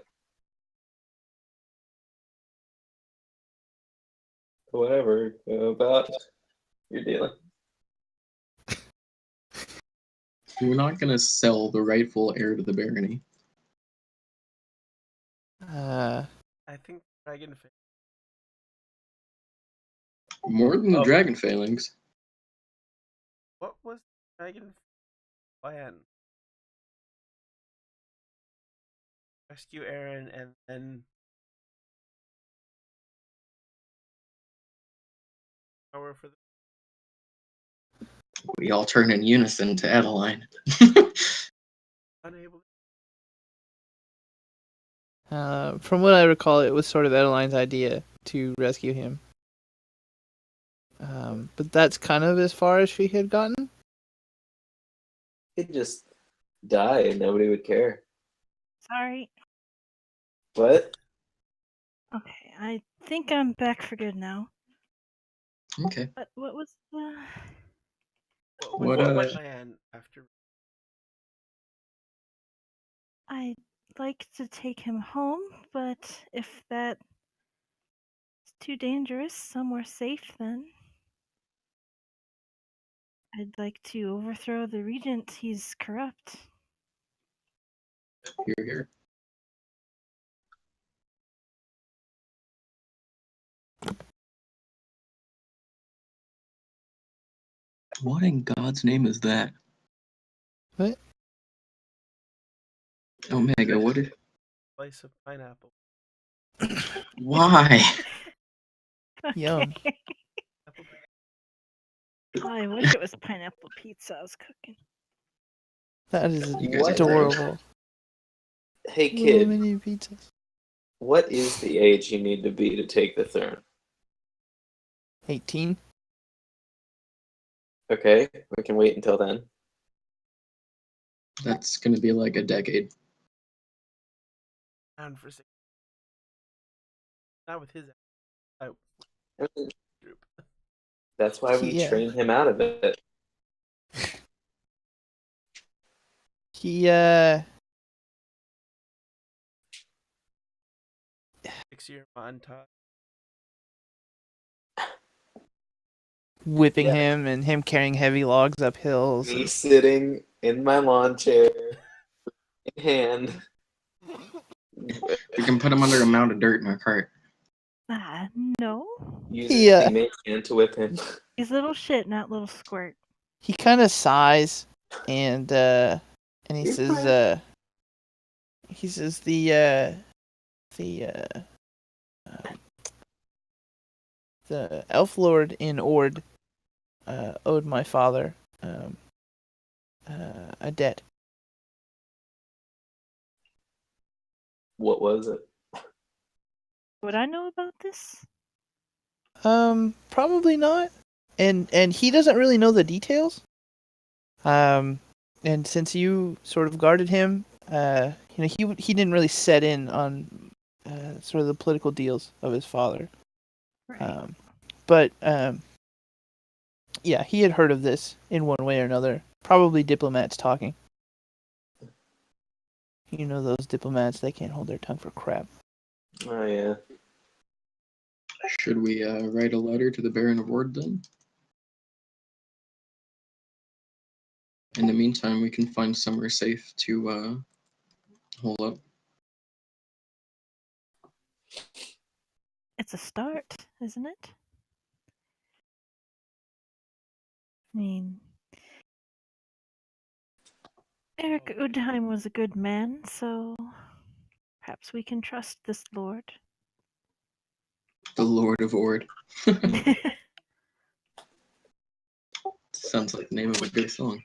Whatever, go about your dealing. We're not gonna sell the rightful heir to the barony. I think dragon. More than the Oh. dragon failings. What was the dragon plan? Rescue Aaron and then power for the. We all turn in unison to Adeline. Unable. From what I recall, it was sort of Adeline's idea to rescue him. But that's kind of as far as she had gotten. He'd just die and nobody would care. Sorry. What? Okay, I think I'm back for good now. Okay. But what was the... What, was the plan after? I'd like to take him home, but if that's too dangerous, somewhere safe then. I'd like to overthrow the regent. He's corrupt. Here, here. What in God's name is that? What? Omega, what is... Slice of pineapple. Why? Yum. Okay. Oh, I wish it was pineapple pizza I was cooking. That is You guys are adorable. Hey Little kid, mini pizzas. what is the age you need to be to take the throne? 18. Okay, we can wait until then. That's gonna be like a decade. Down for 6. Not with his. Group. That's why we Yeah. train him out of it. He 6-year montage. whipping Yeah. him and him carrying heavy logs up hills. Me sitting in my lawn chair, in hand. We can put him under a mound of dirt in our cart. No. Using Yeah. teammate's hand to whip him. He's little shit, not little squirt. He kind of sighs and he You're says the elf lord in Ord owed my father a debt. What was it? Would I know about this? Probably not. And he doesn't really know the details. And since you sort of guarded him, he didn't really set in on sort of the political deals of his father. Right. But yeah, he had heard of this in one way or another. Probably diplomats talking. You know those diplomats, they can't hold their tongue for crap. Oh, yeah. Should we write a letter to the Baron of Ord then? In the meantime, we can find somewhere safe to hole up. It's a start, isn't it? I mean, Eric Udheim was a good man, so perhaps we can trust this lord. The Lord of Ord. Sounds like the name of a good song.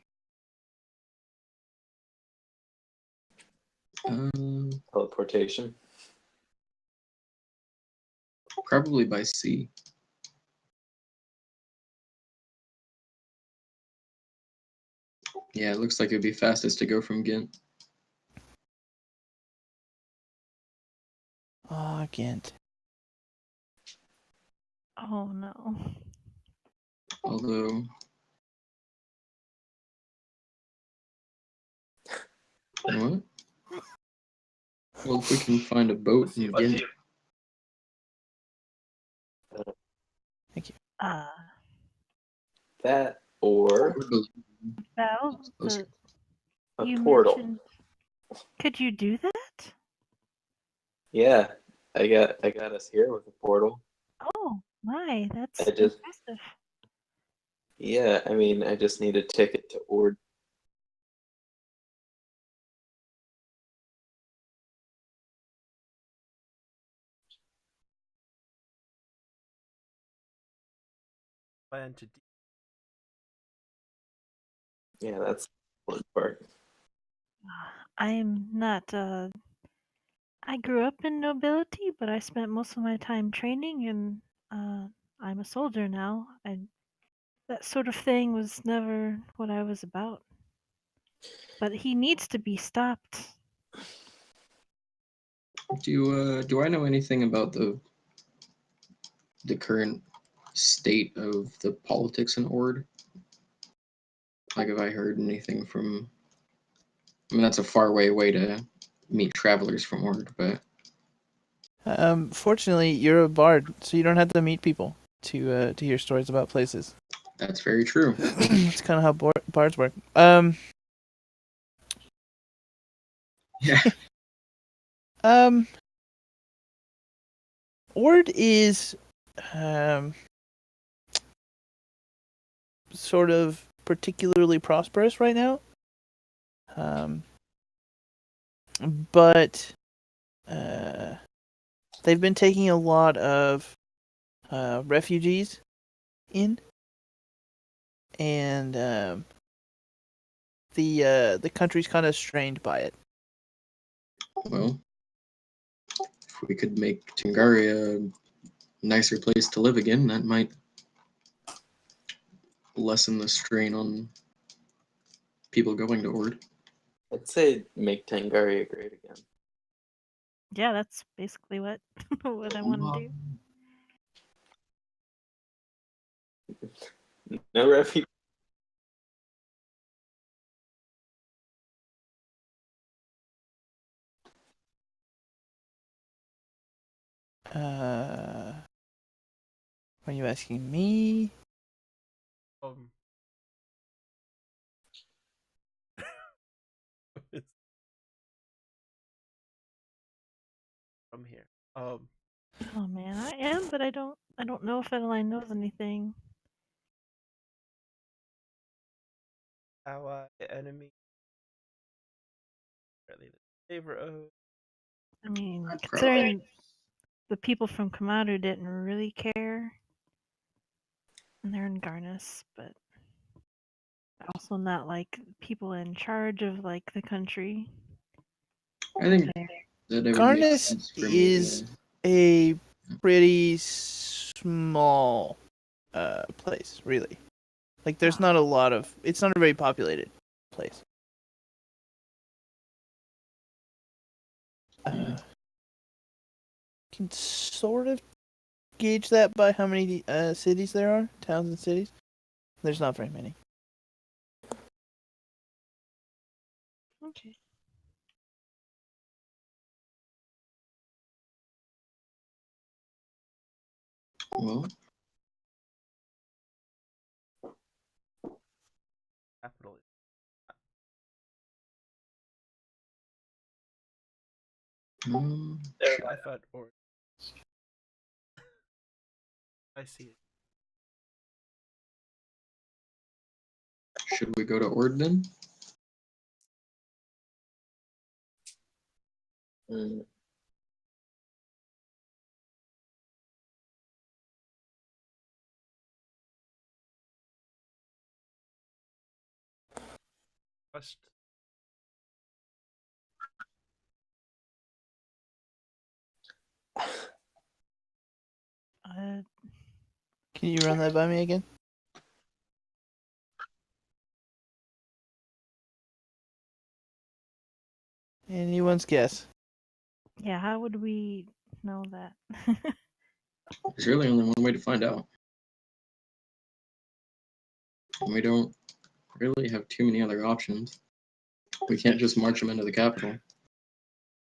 Teleportation. Probably by sea. Yeah, it looks like it'd be fastest to go from Ghent. Ah, Ghent. Oh no. Although, what? Well, if we can find a boat and get That or Val, a you portal. mentioned. Could you do that? Yeah, I got us here with a portal. Oh my, that's I just impressive. Yeah, I mean, I just need a ticket to Ord. Plan to Yeah, that's the important part. I'm not. I grew up in nobility, but I spent most of my time training, and I'm a soldier now. That sort of thing was never what I was about. But he needs to be stopped. do I know anything about the current state of the politics in Ord? Like, have I heard anything from? I mean, that's a far way to meet travelers from Ord, but Fortunately, you're a bard, so you don't have to meet people to hear stories about places. that's very true. That's kind of how bards work. Yeah. Ord is sort of particularly prosperous right now. But they've been taking a lot of refugees in, and the country's kind of strained by it. Well, if we could make Tungaria a nicer place to live again, that might lessen the strain on people going to Ord. I'd say make Tangaria great again. Yeah, that's basically what what I want to do. No refuge. Are you asking me? it's from here. Oh man, I am, but I don't know if Edeline knows anything. Ally, enemy. Really the favor of. I mean, considering the people from Kamado didn't really care, and they're in Garnus, but also not like people in charge of like the country. I think that it would make Garnus sense for is me a pretty small place, really. Like, there's not a lot of. It's not a very populated place. Can sort of gauge that by how many cities there are, towns and cities. There's not very many. Okay. well, Capital. I thought Ord. I see it. should we go to Ord then? Mm. Trust. Can you run that by me again? Anyone's guess. Yeah, how would we know that? There's really only one way to find out. And we don't really have too many other options. We can't just march them into the capital.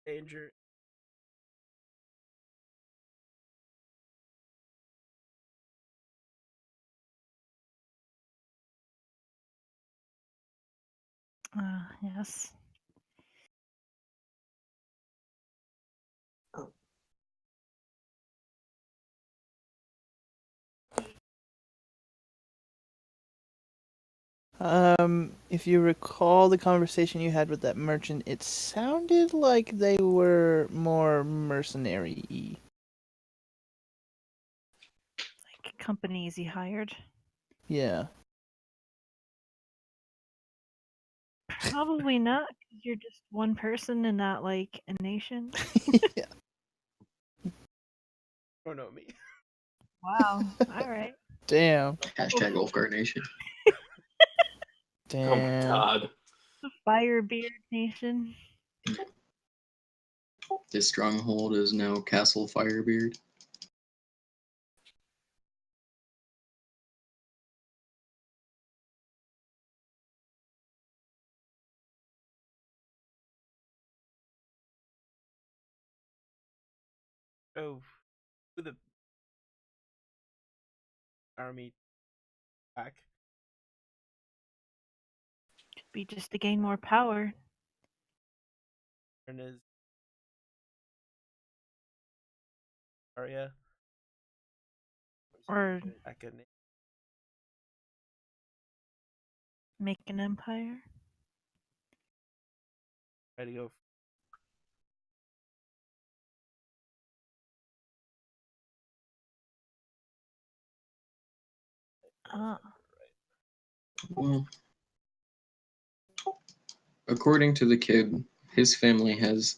Danger. Yes. If you recall the conversation you had with that merchant, it sounded like they were more mercenary-y. Like companies he hired. Yeah. Probably not, because you're just one person and not like a nation. Yeah. Oh no, me. Wow. All right. Damn. Hashtag Ulfgar Nation. Oh my Damn. god. The Firebeard Nation. This stronghold is now Castle Firebeard. Oh, with the army back. Could be just to gain more power. And is Arya. Or Back in make an empire. try to go. Ah. Well, according to the kid, his family has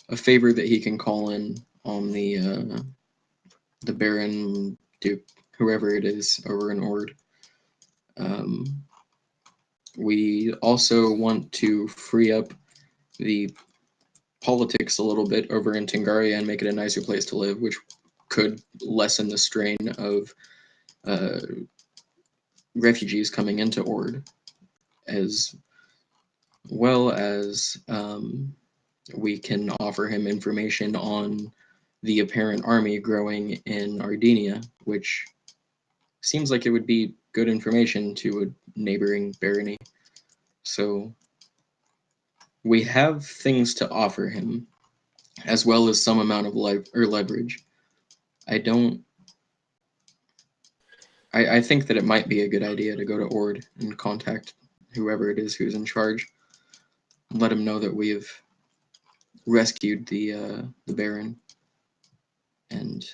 a favor that he can call in on the Baron, Duke, whoever it is, over in Ord. We also want to free up the politics a little bit over in Tingaria and make it a nicer place to live, which could lessen the strain of refugees coming into Ord, as well as we can offer him information on the apparent army growing in Ardinia, which seems like it would be good information to a neighboring barony. So we have things to offer him, as well as some amount of leverage. I think that it might be a good idea to go to Ord and contact whoever it is who's in charge. Let him know that we have rescued the Baron and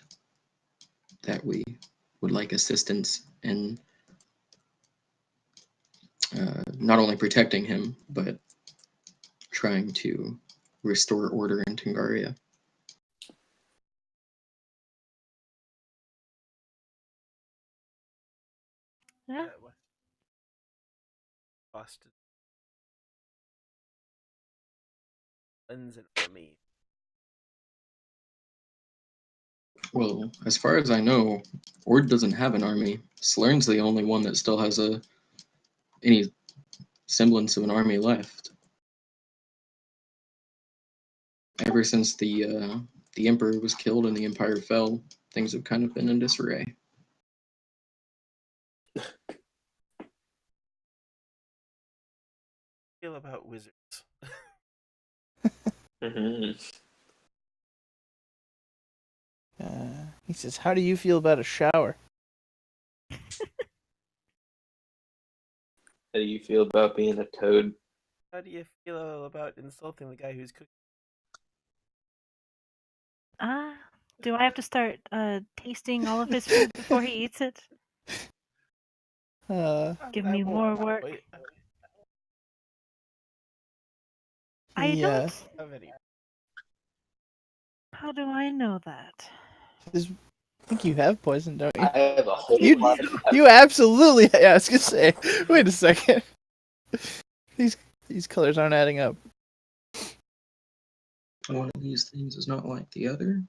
that we would like assistance in not only protecting him, but trying to restore order in Tingaria. Yeah. Boston. Lens and army. Well, as far as I know, Ord doesn't have an army. Slern's the only one that still has any semblance of an army left. Ever since the Emperor was killed and the Empire fell, things have kind of been in disarray. Feel about wizards. He says, "How do you feel about a shower?" How do you feel about being a toad? How do you feel about insulting the guy who's cooking? Do I have to start tasting all of his food before he eats it? Give me more work. Wait, I Yeah. don't. have any. How do I know that? I think you have poison, don't you? I have a whole You- lot of You absolutely. Yeah, I was gonna say. Wait a second. These colors aren't adding up. One of these things is not like the other.